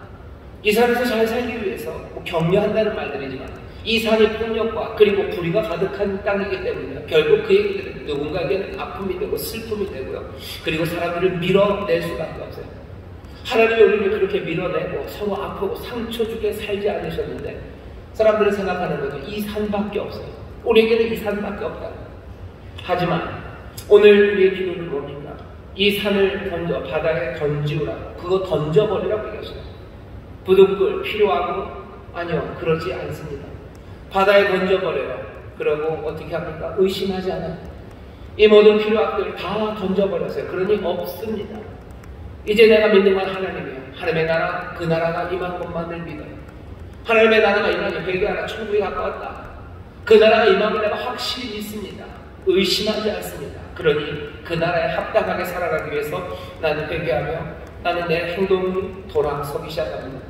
이 산에서 잘 살기 위해서 격려한다는 말들이지만 이 산이 폭력과 그리고 불의가 가득한 땅이기 때문에 결국 그 얘기들은 일은 누군가에게는 아픔이 되고 슬픔이 되고요. 그리고 사람들을 밀어낼 수밖에 없어요. 하나님이 우리를 그렇게 밀어내고 서로 아프고 상처 주게 살지 않으셨는데 사람들은 생각하는 거죠. 이 산밖에 없어요. 우리에게는 이 산밖에 없다. 하지만 오늘 우리의 기도는 뭡니까? 이 산을 던져 바다에 던지우라고, 그거 던져버리라고 얘기하시죠. 부둥글 필요하고? 아니요, 그러지 않습니다. 바다에 던져버려요. 그러고 어떻게 합니까? 의심하지 않아요. 이 모든 필요악들 다 던져버렸어요. 그러니 없습니다. 이제 내가 믿는 건 하나님이에요. 하나님의 나라, 그 나라가 임한 것만을 믿어요. 하나님의 나라가 임하니 회개하라, 천국이 가까웠다. 그 나라가 임함을 내가 확실히 믿습니다. 의심하지 않습니다. 그러니 그 나라에 합당하게 살아가기 위해서 나는 회개하며 나는 내 행동이 돌아서기 시작합니다.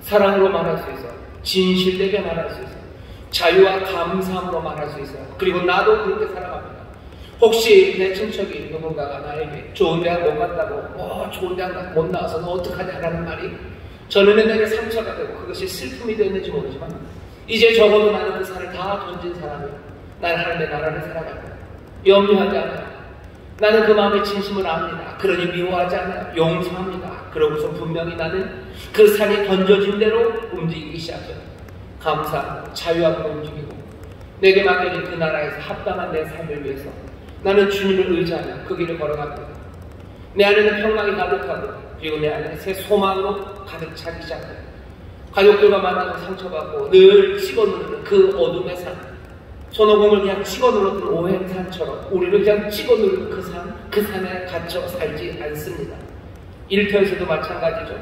사랑으로 말할 수 있어요. 진실되게 말할 수 있어요. 자유와 감사함으로 말할 수 있어요. 그리고 나도 그렇게 살아갑니다. 혹시 내 친척이 누군가가 나에게 좋은 대학 못 갔다고 좋은 대학 못 나와서 너 어떡하냐라는 말이 저는 내게 상처가 되고 그것이 슬픔이 됐는지 모르지만 이제 적어도 나는 그 산을 다 던진 사람이에요. 나는 하나님의 나라를 살아갈 거야. 염려하지 않아요. 나는 그 마음의 진심을 압니다. 그러니 미워하지 않아요. 용서합니다. 그러고서 분명히 나는 그 산이 던져진 대로 움직이기 시작해요. 감사하고 자유하고 움직이고 내게 맡겨진 그 나라에서 합당한 내 삶을 위해서 나는 주님을 의지하며 그 길을 걸어갑니다. 내 안에는 평강이 가득하고 그리고 내 안에는 새 소망으로 가득 차기 시작해요. 가족들과 만나서 상처받고 늘 찍어누르는 그 어둠의 산, 손오공을 그냥 찍어누르는 오행산처럼 우리를 그냥 찍어누르는 그 산에 갇혀 살지 않습니다. 일터에서도 마찬가지죠.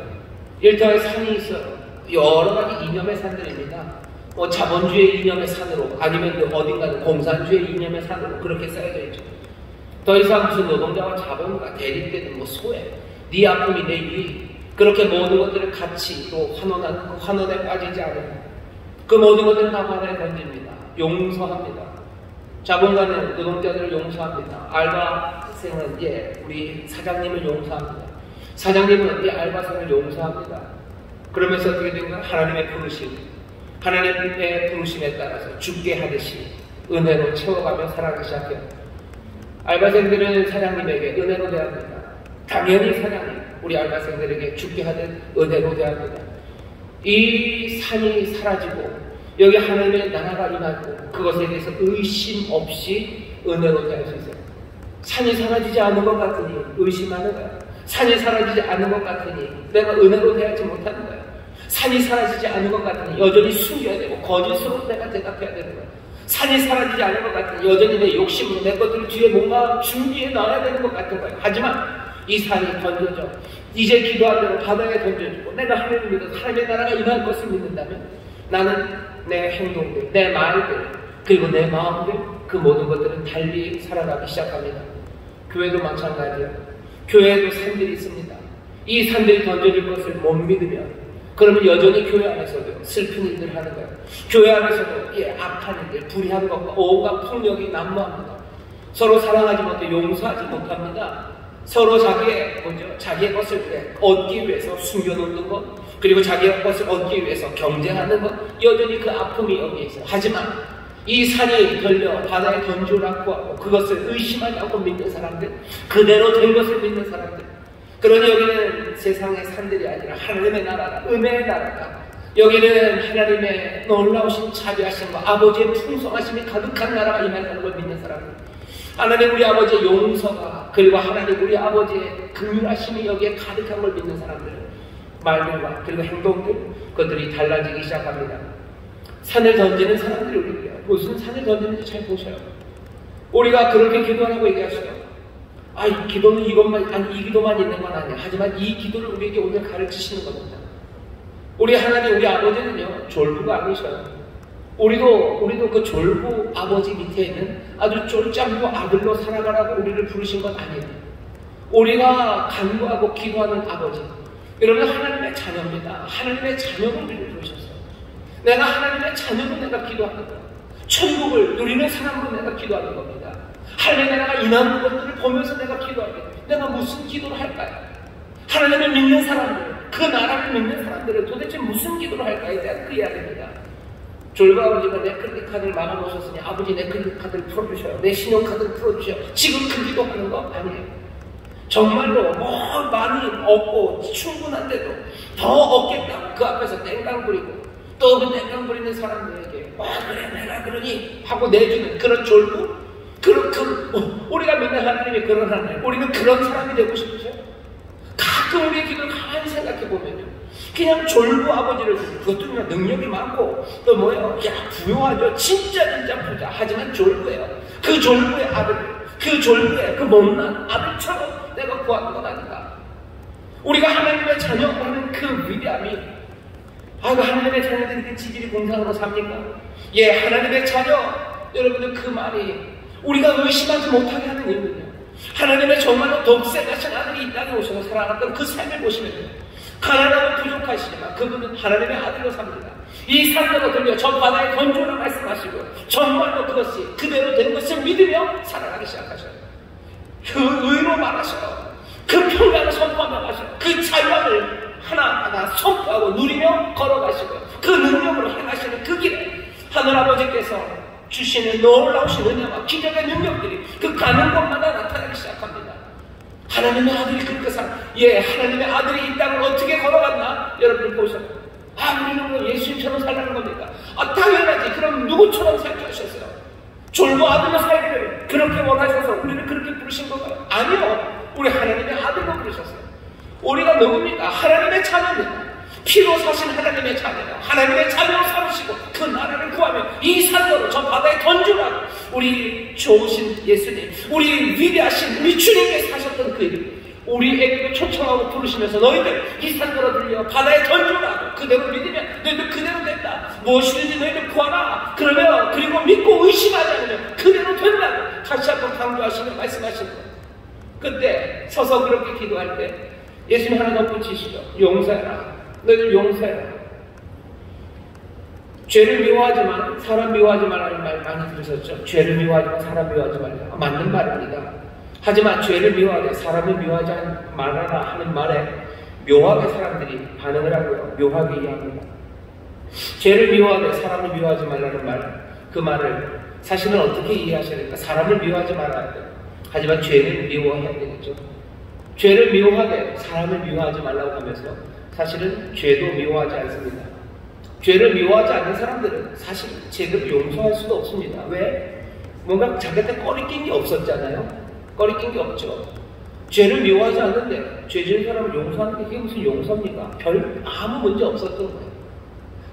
일터에 산이 있어요. 여러 가지 이념의 산들입니다. 자본주의 이념의 산으로 아니면 어딘가는 공산주의 이념의 산으로 그렇게 쌓여져 있죠. 더 이상 무슨 노동자와 자본과 대립되는 소외, 네 아픔이 내 유익, 그렇게 모든 것들을 같이 또 환원하는 그 환원에 빠지지 않으면 그 모든 것들을 다 바다에 던집니다. 용서합니다. 자본가는 노동자들을 용서합니다. 알바생은 우리 사장님을 용서합니다. 사장님은 알바생을 용서합니다. 그러면서 어떻게 된가? 하나님의 부르심, 하나님의 부르심에 따라서 죽게 하듯이 은혜로 채워가며 살아가기 시작해요. 알바생들은 사장님에게 은혜로 대합니다. 당연히 사장님, 우리 알바생들에게 죽게 하듯 은혜로 대합니다. 이 산이 사라지고 여기 하나님의 나라가 임하고 그것에 대해서 의심 없이 은혜로 대할 수 있어요. 산이 사라지지 않은 것 같으니 의심하는 거야. 산이 사라지지 않은 것 같으니 내가 은혜로 대하지 못하는 거야. 산이 사라지지 않은 것 같으니 여전히 숨겨야 되고 거짓으로 내가 대답해야 되는 거야. 산이 사라지지 않은 것 같으니 여전히 내 욕심으로 내 것들을 뒤에 뭔가 준비해 놔야 되는 것 같은 거예요. 하지만 이 산이 던져져 이제 기도한 대로 바다에 던져주고 내가 하나님을 믿어서 하나님의 나라가 임할 것을 믿는다면 나는 내 행동들, 내 말들, 그리고 내 마음들 그 모든 것들은 달리 살아가기 시작합니다. 교회도 마찬가지예요. 교회에도 산들이 있습니다. 이 산들이 던져질 것을 못 믿으면 그러면 여전히 교회 안에서도 슬픈 일들 하는 거예요. 교회 안에서도 악한 일들, 불의한 것과 온갖 폭력이 난무합니다. 서로 사랑하지 못해 용서하지 못합니다. 서로 자기의 것을 얻기 위해서 숨겨놓는 것, 그리고 자기의 것을 얻기 위해서 경쟁하는 것, 여전히 그 아픔이 여기에 있어요. 하지만 이 산이 들려 바다에 던지라고 하고 그것을 의심하지 않고 믿는 사람들, 그대로 된 것을 믿는 사람들, 그러니 여기는 세상의 산들이 아니라 하나님의 나라가, 은혜의 나라가, 여기는 하나님의 놀라우신 자비하심과 아버지의 풍성하심이 가득한 나라가 임한다는 걸 믿는 사람들, 하나님 우리 아버지의 용서가 그리고 하나님 우리 아버지의 긍휼하심이 여기에 가득한 걸 믿는 사람들, 말들과 그리고 행동들, 그것들이 달라지기 시작합니다. 산을 던지는 사람들이 우리에요. 무슨 산을 던지는지 잘 보셔요. 우리가 그렇게 기도하라고 얘기하셔요. 이 기도는 이 기도만 있는 건 아니야. 하지만 이 기도를 우리에게 오늘 가르치시는 겁니다. 우리 하나님, 우리 아버지는요, 졸부가 아니셔요. 우리도 그 졸부 아버지 밑에 있는 아주 쫄짱구 아들로 살아가라고 우리를 부르신 건 아니에요. 우리가 간구하고 기도하는 아버지, 여러분 하나님의 자녀입니다. 하나님의 자녀로 우리를 부르셨어요. 내가 하나님의 자녀로 내가 기도하는 거예요. 천국을 누리는 사람으로 내가 기도하는 겁니다. 하나님의 나라가 임하는 것들을 보면서 내가 기도하겠다. 내가 무슨 기도를 할까요? 하나님을 믿는 사람들, 그 나라를 믿는 사람들은 도대체 무슨 기도를 할까에 대한 그 이야기입니다. 졸부 아버지가 내 크레딧 카드를 막아놓으셨으니 아버지 내 크레딧 카드를 풀어주셔요. 내 신용카드를 풀어주셔요. 지금 그 기도하는 거 아니에요. 정말로 뭐 많이 얻고 충분한데도 더 얻겠다고 그 앞에서 땡깡 부리고 또 그 땡깡 부리는 사람들에게 그래 내가 그러니 하고 내주는 그런 졸부? 우리가 믿는 하나님이 그런 하나님, 우리는 그런 사람이 되고 싶으세요? 가끔 우리의 기도를 가만히 생각해 보면요, 그냥 졸부 아버지를 주고, 그것도 그냥 능력이 많고 또 뭐예요? 부유하죠. 진짜 부자. 하지만 졸부예요. 그 졸부의 아들, 그 졸부의 그 못난 아들처럼 내가 구하는 건 아닌가? 우리가 하나님의 자녀라는 그 위대함이, 그 하나님의 자녀들이 이렇게 지질이 공상으로 삽니까? 예, 하나님의 자녀, 여러분들 그 말이 우리가 의심하지 못하게 하는 이유는요, 하나님의 정말로 독생하신 아들이 이 땅에 오셔서 살아갔던 그 삶을 보시면요, 가난하고 부족하시지만 그분은 하나님의 아들로 삽니다. 이 산으로 들려 저 바다에 던져라 말씀하시고 정말로 그것이 그대로 된 것을 믿으며 살아가기 시작하셔요. 그 의로 말하셔요. 그 평강을 선포하며 가셔요. 그 자유함을 하나하나 선포하고 누리며 걸어가시고 그 능력으로 행하시는 그 길에 하늘아버지께서 주시는 놀라우신 은혜와 기적의 능력들이 그 가는 곳마다 나타나기 시작합니다. 하나님의 아들이 그렇게 하나님의 아들이 이 땅을 어떻게 걸어갔나? 여러분 보셔요. 우리는 뭐 예수님처럼 살라는 겁니까? 당연하지. 그럼 누구처럼 살게 하셨어요? 졸부 아들로 살기를 그렇게 원하셔서 우리를 그렇게 부르신 건가요? 아니요. 우리 하나님의 아들로 부르셨어요. 우리가 누굽니까? 하나님의 자녀입니다. 피로 사신 하나님의 자녀다. 하나님의 자녀로 삼으시고 그 나라를 구하며 이 산으로 저 바다에 던지라고 우리 좋으신 예수님, 우리 위대하신 우리 주님께 사셨던 그 일, 우리에게도 초청하고 부르시면서 너희들 이 산으로 들려 바다에 던지라고 그대로 믿으면 너희들 그대로 된다. 무엇이든지 너희들 구하라. 그리고 믿고 의심하지 않으면 그대로 된다고 다시 한번 강조하시며 말씀하시는 거예요. 그때 서서 그렇게 기도할 때 예수님 하나 덧붙이시죠. 용서해라. 너희들 용서해라. 죄를 미워하지만 사람 미워하지 말라는 말 많이 들으셨죠? 죄를 미워하지만 사람 미워하지 말라. 맞는 말입니다. 하지만 죄를 미워하되 사람을 미워하지 말아라 하는 말에 묘하게 사람들이 반응을 하고요. 묘하게 이해합니다. 죄를 미워하되 사람을 미워하지 말라는 말, 그 말을 사실은 어떻게 이해하셔야 될까? 사람을 미워하지 말아야 돼요. 하지만 죄를 미워해야 되겠죠. 죄를 미워하되 사람을 미워하지 말라고 하면서 사실은 죄도 미워하지 않습니다. 죄를 미워하지 않는 사람들은 사실 제대로 용서할 수도 없습니다. 왜? 뭔가 자기한테 꺼리낀 게 없었잖아요. 꺼리낀 게 없죠. 죄를 미워하지 않는데 죄 지은 사람을 용서하는 게 그게 무슨 용서입니까? 아무 문제 없었던 거예요.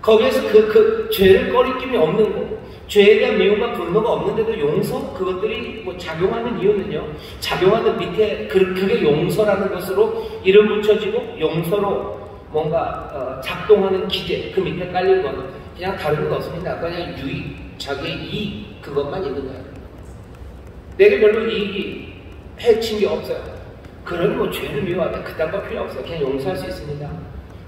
거기에서 그 죄를 꺼리낌이 없는 거, 죄에 대한 미움과 분노가 없는데도 용서? 그것들이 뭐 작용하는 이유는요, 작용하는 밑에 그게 용서라는 것으로 이름 붙여지고 용서로 뭔가 작동하는 기계, 그 밑에 깔린 건 그냥 다른 건 없습니다. 그냥 유익, 자기의 이익, 그것만 있는 거예요. 내게 별로 이익이 해친 게 없어요. 그러니 뭐 죄를 미워하면 그딴 거 필요 없어요. 그냥 용서할 수 있습니다.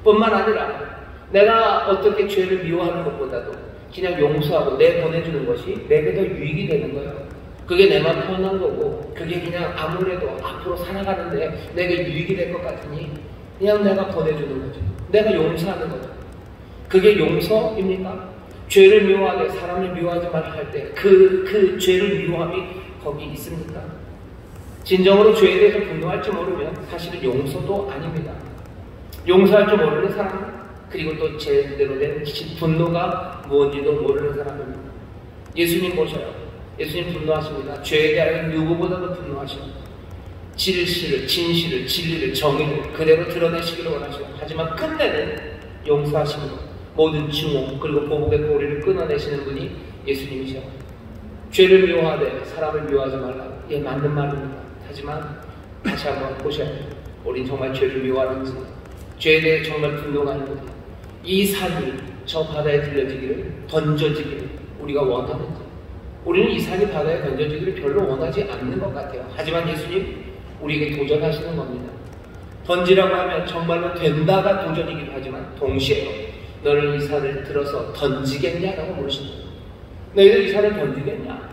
뿐만 아니라 내가 어떻게 죄를 미워하는 것보다도 그냥 용서하고 내보내주는 것이 내게 더 유익이 되는 거예요. 그게 내만 편한 거고 그게 그냥 아무래도 앞으로 살아가는데 내게 유익이 될 것 같으니 그냥 내가 보내주는 거죠. 내가 용서하는 거죠. 그게 용서입니까? 죄를 미워하되 사람을 미워하지 말라 할 때 그 죄를 미워함이 거기 있습니까? 진정으로 죄에 대해서 분노할 줄 모르면 사실은 용서도 아닙니다. 용서할 줄 모르는 사람, 그리고 또 제대로 된 분노가 무엇인지도 모르는 사람입니다. 예수님 보셔요. 예수님 분노하십니다. 죄에 대하여 누구보다도 분노하십니다. 진실을, 진리를, 정의를 그대로 드러내시기를 원하시고, 하지만 끝내는 용서하시는 모든 증오 그리고 보복의 고리를 끊어내시는 분이 예수님이셔. 죄를 미워하되 사람을 미워하지 말라. 예, 맞는 말입니다. 하지만 다시 한번 보셔야 돼요. 우린 정말 죄를 미워하는지, 죄에 대해 정말 분노가 있는지, 이 산이 저 바다에 던져지기를 우리가 원하는지. 우리는 이 산이 바다에 던져지기를 별로 원하지 않는 것 같아요. 하지만 예수님 우리에게 도전하시는 겁니다. 던지라고 하면 정말로 된다가 도전이기도 하지만 동시에 너를 이 산을 들어서 던지겠냐라고 물으신다. 너희들 이 산을 던지겠냐?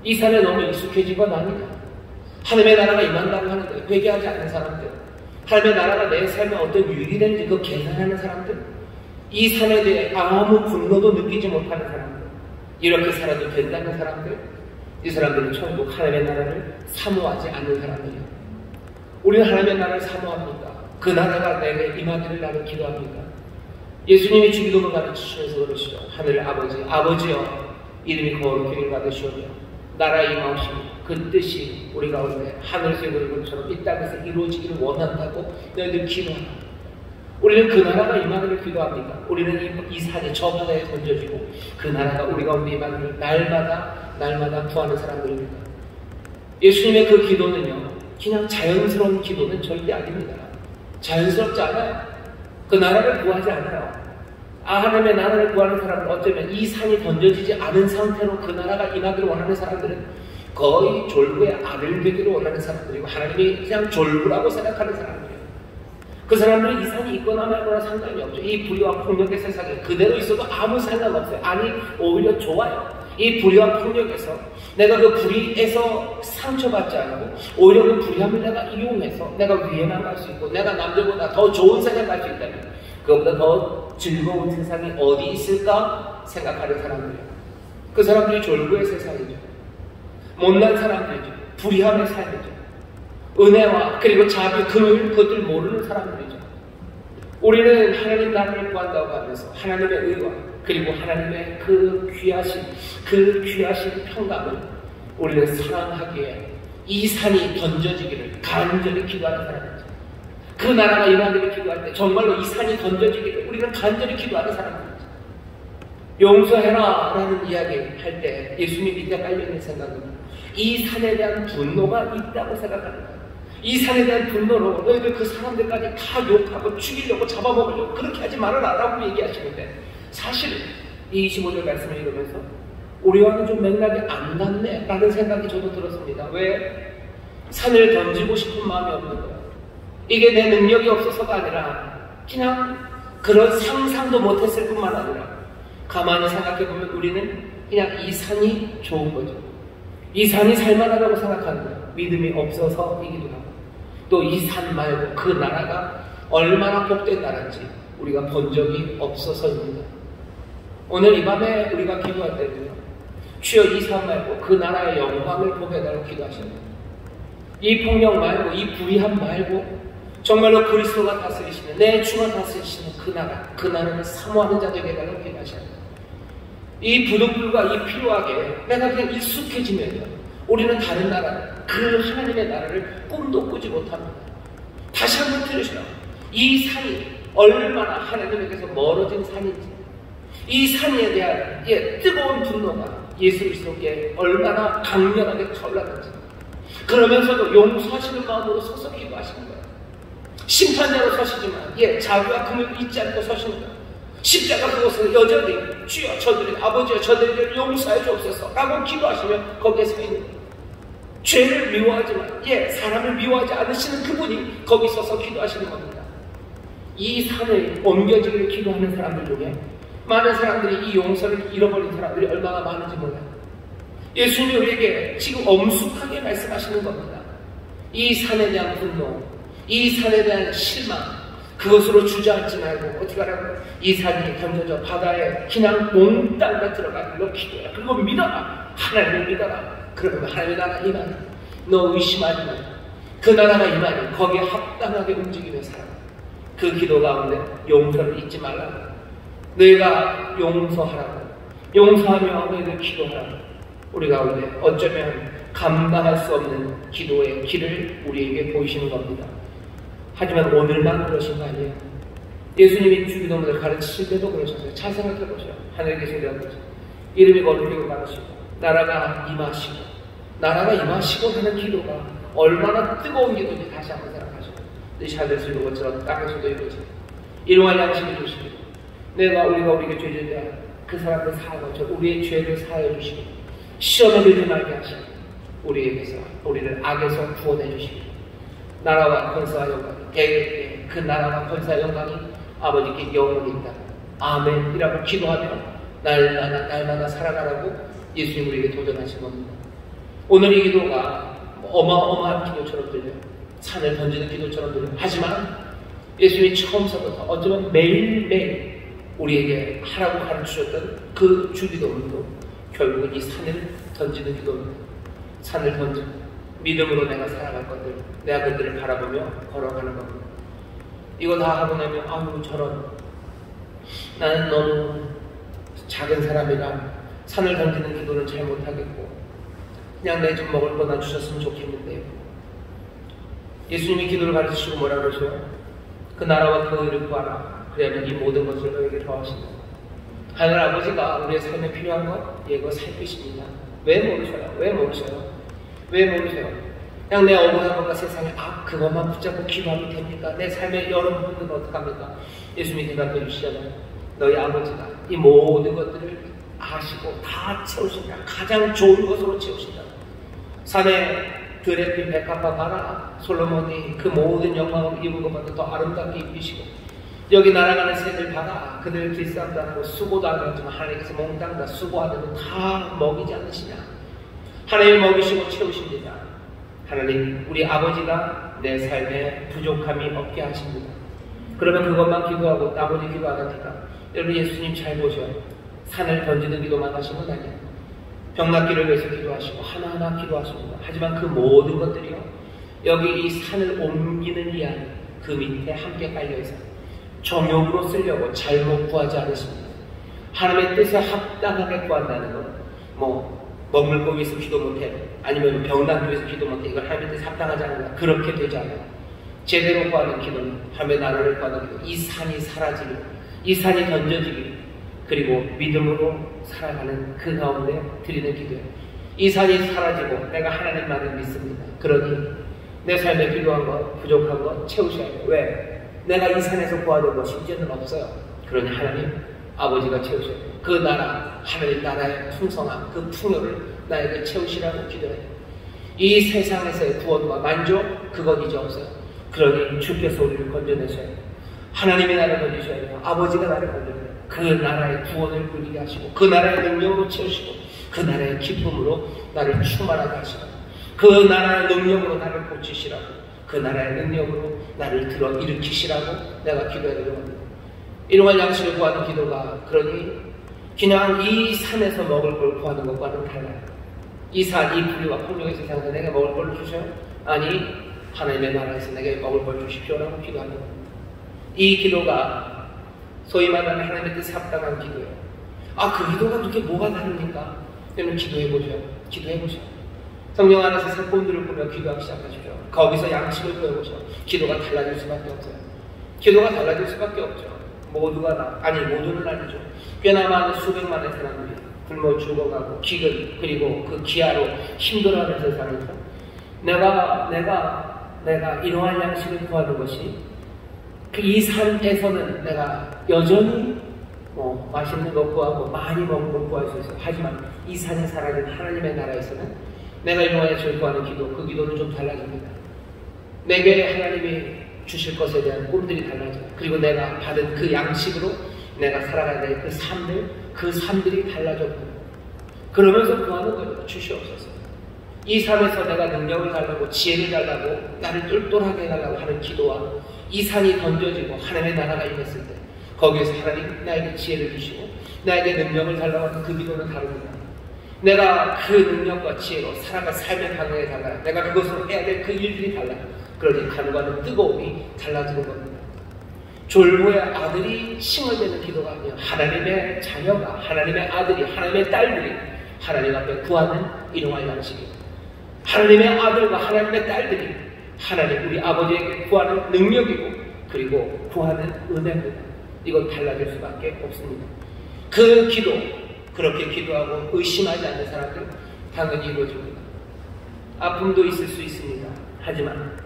이 산에 너무 익숙해진 건 아니냐? 하나님의 나라가 임한다고 하는데 회개하지 않는 사람들, 하나님의 나라가 내 삶에 어떤 유익이 되는지 그거 계산하는 사람들, 이 산에 대해 아무 분노도 느끼지 못하는 사람들, 이렇게 살아도 된다는 사람들, 이 사람들은 천국 하나님의 나라를 사모하지 않는 사람들이에요. 우리는 하나님의 나라를 사모합니다. 그 나라가 내게 임하기를 나는 기도합니다. 예수님이 주기도문 가르치시면서 그러시죠. 하늘 아버지, 아버지여 이름이 거룩하게 받으시오며 나라의 임하시고 그 뜻이 우리 가운데 하늘에서 이루어진 것처럼 이 땅에서 이루어지기를 원한다고 너희들 기도하라. 우리는 그 나라가 임하기를 기도합니다. 우리는 이 산이 저 바다에 던져지고 그 나라가 우리 가운데 임하기를 날마다 구하는 사람들입니다. 예수님의 그 기도는요, 그냥 자연스러운 기도는 절대 아닙니다. 자연스럽지 않아요. 그 나라를 구하지 않아요. 하나님의 나라를 구하는 사람은 어쩌면 이 산이 던져지지 않은 상태로 그 나라가 임하기를 원하는 사람들은 거의 졸부의 아들 되기를 원하는 사람들이고 하나님이 그냥 졸부라고 생각하는 사람들이에요. 그 사람들은 이 산이 있거나 말거나 상관이 없죠. 이 불의와 폭력의 세상에 그대로 있어도 아무 상관없어요. 아니 오히려 좋아요. 이 불의와 폭력에서 내가 그 불의에서 상처받지 않고 오히려 그 불의함을 내가 이용해서 내가 위에만 갈 수 있고 내가 남들보다 더 좋은 세상에 갈 수 있다면 그것보다 더 즐거운 세상이 어디 있을까 생각하는 사람들이에요. 그 사람들이 졸부의 세상이죠. 못난 사람들이죠. 불의함의 삶이죠. 은혜와 그리고 자비, 금을 그것들 모르는 사람들이죠. 우리는 하나님 나라를 구한다고 하면서 하나님의 의와 그리고 하나님의 그 귀하신 평강을 우리는 사랑하기에 이 산이 던져지기를 간절히 기도하는 사람이죠. 그 나라가 임하기를 기도할 때 정말로 이 산이 던져지기를 우리는 간절히 기도하는 사람들이죠. 용서해라 라는 이야기 할 때 예수님 밑에 깔려있는 생각은 이 산에 대한 분노가 있다고 생각하는 거예요. 이 산에 대한 분노로 너희들 그 사람들까지 다 욕하고 죽이려고 잡아먹으려고 그렇게 하지 말아라 라고 얘기하시는데 사실 이 25절 말씀을 읽으면서 우리와는 좀 맥락이 안 맞네 라는 생각이 저도 들었습니다. 왜? 산을 던지고 싶은 마음이 없는 거예요. 이게 내 능력이 없어서가 아니라 그냥 그런 상상도 못했을 뿐만 아니라 가만히 생각해보면 우리는 그냥 이 산이 좋은 거죠. 이 산이 살만하다고 생각하는 거예요. 믿음이 없어서이기도 하고 또 이 산 말고 그 나라가 얼마나 복된 나라인지 우리가 본 적이 없어서입니다. 오늘 이 밤에 우리가 기도할 때는요, 주여 이 산 말고 그 나라의 영광을 보게 해달라고 기도하시는 거예요. 이 폭력 말고 이 불의함 말고 정말로 그리스도가 다스리시는 내 주가 다스리시는 그 나라를 사모하는 자들에게 해달라고 기도하시는 거예요. 이 부득불과 이 필요하게 내가 그냥 익숙해지면요 우리는 다른 나라, 그 하나님의 나라를 꿈도 꾸지 못합니다. 다시 한번 들으시라. 이 산이 얼마나 하나님에게서 멀어진 산인지, 이 산에 대한 뜨거운 분노가 예수 그리스도께 얼마나 강렬하게 타올랐는지, 그러면서도 용서하시는 마음으로 서서 기도하시는 거예요. 심판자로 서시지만 자비와 금을 잊지 않고 서시는 거예요. 십자가 그곳에서 여전히 주여 저들이 아버지여 저들을 용서해 주옵소서 라고 기도하시며 거기에 서 있는 거예요. 죄를 미워하지만 사람을 미워하지 않으시는 그분이 거기 서서 기도하시는 겁니다. 이 산을 옮겨지기를 기도하는 사람들 중에 많은 사람들이 이 용서를 잃어버린 사람들이 얼마나 많은지 몰라요. 예수님이 우리에게 지금 엄숙하게 말씀하시는 겁니다. 이 산에 대한 분노, 이 산에 대한 실망, 그것으로 주저앉지 말고 어떻게 하라고? 이 산이 던져져 바다에 그냥 몽땅 들어가기로 기도해. 그리고 믿어라. 하나님을 믿어라. 그러면 하나님의 나라 임하니 너 의심하지 마. 그 나라가 임하니 거기에 합당하게 움직이며 살아. 그 기도 가운데 용서를 잊지 말라고. 너희가 용서하라고. 용서하며 너희들 기도하라고. 우리 가운데 어쩌면 감당할 수 없는 기도의 길을 우리에게 보이시는 겁니다. 하지만 오늘만 그러신 거 아니에요. 예수님이 주기도문을 가르치실 때도 그러셨어요. 잘 생각해보세요. 하늘에 계신 내 아버지 이름이 거룩하게 받으시고 나라가 임하시고 하는 기도가 얼마나 뜨거운 기도인지 다시 한번 생각하시고 이 샤넬스 이룬 것처럼 땅에서도 이루어지고 일용할 양식을 주시고 우리가 우리에게 죄진자 그 사람들 사하여 것처럼 우리의 죄를 사하여 주시고 시험에 들지 말게 하시고 우리를 악에서 구원해 주시고 나라와 권세와 영광이 그 나라와 권세와 영광이 아버지께 영원히 있다. 아멘이라고 기도하며 날마다 살아가라고 예수님 우리에게 도전하신 겁니다. 오늘 이 기도가 어마어마한 기도처럼 들려요. 산을 던지는 기도처럼 들려요. 하지만 예수님이 처음서부터 어쩌면 매일매일 우리에게 하라고 가르치셨던 그 주기도문도 결국은 이 산을 던지는 기도입니다. 산을 던지고 믿음으로 내가 살아갈 것들, 내가 그들을 바라보며 걸어가는 겁니다. 이거 다 하고 나면 아유 저런 나는 너무 작은 사람이라 산을 던지는 기도는 잘 못하겠고 그냥 내 좀 먹을 거나 주셨으면 좋겠는데요. 예수님이 기도를 가르치시고 뭐라 그러죠? 그 나라와 그 의를 구하라. 그러면 이 모든 것을 너에게 더하신다. 하늘 아버지가 우리의 삶에 필요한 것 이거 살피십니다. 왜 모르셔요? 왜 모르셔요? 왜 모르세요? 그냥 내 억울한 것과 세상에 그것만 붙잡고 기도하면 됩니까? 내 삶의 여러 부분은 어떡합니까? 예수님이 대답해 주시잖아요. 너희 아버지가 이 모든 것들을 아시고 다 채우신다. 가장 좋은 것으로 채우신다. 산에 들에 핀 백합화 봐라. 솔로몬이 그 모든 영광을 입은 것보다 더 아름답게 입히시고 여기 날아가는 새들 봐라. 그들 길쌈도 안 하고 수고도 안 하지만 하나님께서 몽땅 다 수고하는데 다 먹이지 않으시냐. 하나님이 먹이시고 채우십니다. 하나님 우리 아버지가 내 삶에 부족함이 없게 하십니다. 그러면 그것만 기도하고 나머지 기도 안 합니까? 여러분 예수님 잘 보셔요. 산을 던지는 기도만 하신 건 아니에요. 병낫기를 위해서 기도하시고 하나하나 기도하십니다. 하지만 그 모든 것들이요 여기 이 산을 옮기는 이 안에 그 밑에 함께 깔려있어요. 정욕으로 쓰려고 잘못 구하지 않으십니다. 하나님의 뜻에 합당하게 구한다는 건 먹을 거 위해서 기도 못해 아니면 병낫기 위해서 기도 못해 이건 하나님의 뜻에 합당하지 않는다. 그렇게 되지 않아요. 제대로 구하는 기도는 하나님의 나라를 구하는 기도, 이 산이 사라지고 이 산이 던져지기 그리고 믿음으로 살아가는 그 가운데 드리는 기도예요. 이 산이 사라지고 내가 하나님만을 믿습니다. 그러니 내 삶에 필요한 것, 부족한 것 채우셔야 해요. 왜? 내가 이 산에서 구하는 것 심지어는 없어요. 그러니 하나님 아버지가 채우셔야 돼요. 그 나라, 하나님 나라의 풍성함, 그 풍요를 나에게 채우시라고 기도해요. 이 세상에서의 구원과 만족, 그건 이제 없어요. 그러니 주께서 우리를 건져내셔야 돼요. 하나님의 나라를 건지셔야 돼요. 아버지가 나를 건져내야 돼요. 그 나라의 구원을 누리게 하시고 그 나라의 능력으로 채우시고 그 나라의 기쁨으로 나를 충만하게 하시고 그 나라의 능력으로 나를 고치시라고 그 나라의 능력으로 나를 들어 일으키시라고 내가 기도하려고 합니다. 일용할 양식을 구하는 기도가 그러니 그냥 이 산에서 먹을 걸 구하는 것과는 달라요. 이 산, 이 불의와 폭력의 세상에서 내게 먹을 걸 주셔요? 아니 하나님의 나라에서 내게 먹을 걸 주십시오라고 기도하는 겁니다. 이 기도가 소위 말하는 하나님의 뜻에 합당한 기도예요. 그 기도가 그렇게 뭐가 다릅니까? 여러분 기도해보세요. 기도해보세요. 성령 안에서 사건들을 보며 기도하기 시작하시죠. 거기서 양식을 구해보세요. 기도가 달라질 수밖에 없어요. 기도가 달라질 수밖에 없죠. 모두는 아니죠. 꽤나 많은 수백만의 사람들이 굶어 죽어가고 기근 그리고 그 기아로 힘들어하는 세상에서 내가 일용할 양식을 구하는 것이 이 산에서는 내가 여전히 맛있는 거 구하고 많이 먹는 거 구할 수 있어요. 하지만 이 산이 사라진 하나님의 나라에서는 내가 일용할 양식을 구하는 기도, 그 기도는 좀 달라집니다. 내게 하나님이 주실 것에 대한 꿈들이 달라져요. 그리고 내가 받은 그 양식으로 내가 살아가야 될 그 삶들이 달라져요. 그러면서 구하는 거예요. 주시옵소서. 이 삶에서 내가 능력을 달라고 지혜를 달라고 나를 똘똘하게 해달라고 하는 기도와 이 산이 던져지고 하나님의 나라가 임했을 때 거기에서 하나님 나에게 지혜를 주시고 나에게 능력을 달라고 하는 그 기도는 다릅니다. 내가 그 능력과 지혜로 살아갈 삶의 방향이 달라요. 내가 그것으로 해야 될 그 일들이 달라요. 그러니 간과는 뜨거움이 달라지는 겁니다. 졸부의 아들이 칭을 대는 기도가 아니에요. 하나님의 자녀가, 하나님의 아들이, 하나님의 딸들이 하나님 앞에 구하는 일용할 양식이에요. 하나님의 아들과 하나님의 딸들이 하나님 우리 아버지에게 구하는 능력이고 그리고 구하는 은혜입니다. 이건 달라질 수밖에 없습니다. 그 기도, 그렇게 기도하고 의심하지 않는 사람들 당연히 이루어집니다. 아픔도 있을 수 있습니다. 하지만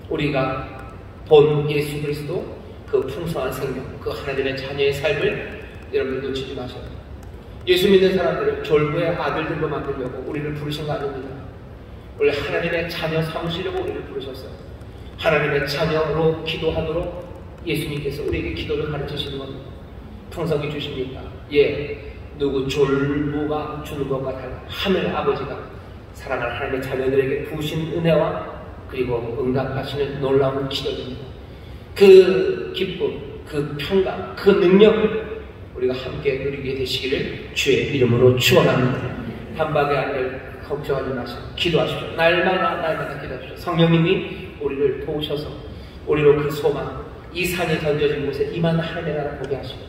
우리가 본 예수 그리스도 그 풍성한 생명, 그 하나님의 자녀의 삶을 여러분 놓치지 마셔요. 예수 믿는 사람들을 졸부의 아들들로 만들려고 우리를 부르신 거 아닙니다. 원래 하나님의 자녀 삼으시려고 우리를 부르셨어요. 하나님의 자녀로 기도하도록 예수님께서 우리에게 기도를 가르치시는 겁니다. 풍성히 주십니까? 예, 누구 졸부가 주는 것과 달라 하늘 아버지가 사랑하는 하나님의 자녀들에게 부으신 은혜와 그리고 응답하시는 놀라운 기도입니다. 그 기쁨, 그 평강, 그 능력을 우리가 함께 누리게 되시기를 주의 이름으로 축원합니다. 단박에 아들 걱정하지 마시고 기도하십시오. 날마다 기도하십시오. 성령님이 우리를 도우셔서 우리로 그 소망, 이 산이 던져진 곳에 임한 하나님의 나라 보게 하시고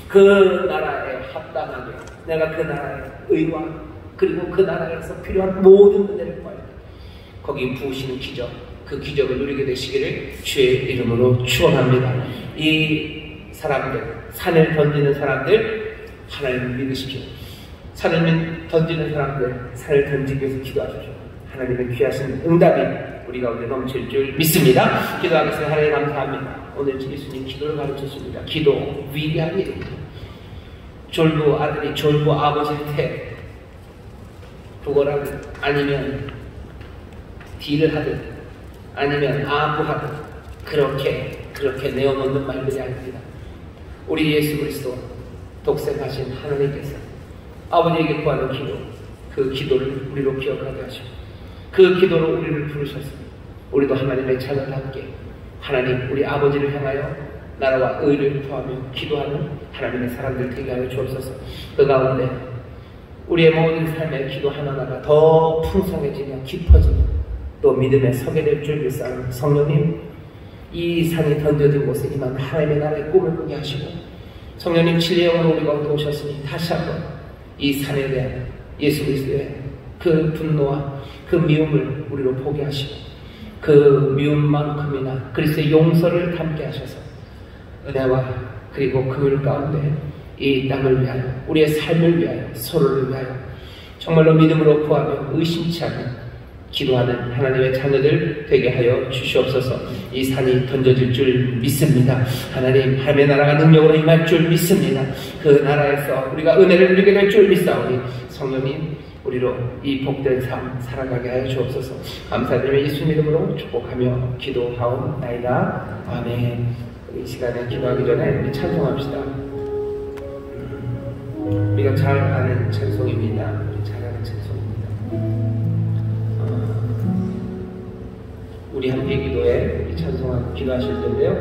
그 나라에 합당하게 내가 그 나라의 의와 그리고 그 나라에서 필요한 모든 은혜를 구할 때 거기 부으시는 기적, 그 기적을 누리게 되시기를 주의 이름으로 축원합니다. 이 사람들, 산을 던지는 사람들 하나님을 믿으십시오. 산을 던지는 사람들 산을 던지기 위해서 기도하십시오. 하나님의 귀하신 응답이 우리 가운데 넘칠 줄 믿습니다. 기도하겠습니다. 하나님 감사합니다. 오늘 예수님 기도를 가르쳤습니다. 기도 위대한 일입니다. 졸부 아들이 졸부 아버지한테 부거라든 아니면 딜을 하든 아니면 아부하든 그렇게 내어놓는 말들이 아닙니다. 우리 예수 그리스도 독생하신 하나님께서 아버지에게 구하는 기도, 그 기도를 우리로 기억하게 하시고 그 기도로 우리를 부르셨습니다. 우리도 하나님의 자녀답게 하나님 우리 아버지를 향하여 나라와 의를 구하며 기도하는 하나님의 사람들 되게 하여 주옵소서. 그 가운데 우리의 모든 삶의 기도 하나하나가 더 풍성해지며 깊어지며 또 믿음에 서게 될 줄 믿사오니 성령님 이 산이 던져진 곳에 임한 하나님의 나라의 꿈을 꾸게 하시고 성령님 진리의 영으로 우리 가운데 오셨으니 다시 한번 이 산에 대한 예수 그리스도의 그 분노와 그 미움을 우리로 보게 하시고 그 미움만큼이나 그리스도의 용서를 담게 하셔서 은혜와 그리고 그물 가운데 이 땅을 위하여 우리의 삶을 위하여 서로를 위하여 정말로 믿음으로 구하며 의심치 않는 기도하는 하나님의 자녀들 되게 하여 주시옵소서. 이 산이 던져질 줄 믿습니다. 하나님의 나라가 능력으로 임할 줄 믿습니다. 그 나라에서 우리가 은혜를 누리게 될 줄 믿사오니 성령님 우리로 이 복된 삶 살아가게 하여 주옵소서. 감사드리며 예수 이름으로 축복하며 기도하옵나이다. 아멘. 이 시간에 기도하기 전에 우리 찬송합시다. 우리가 잘 아는 찬송입니다. 우리 잘 아는 찬송입니다. 우리 함께 기도해 우리 찬송하고 기도하실 텐데요.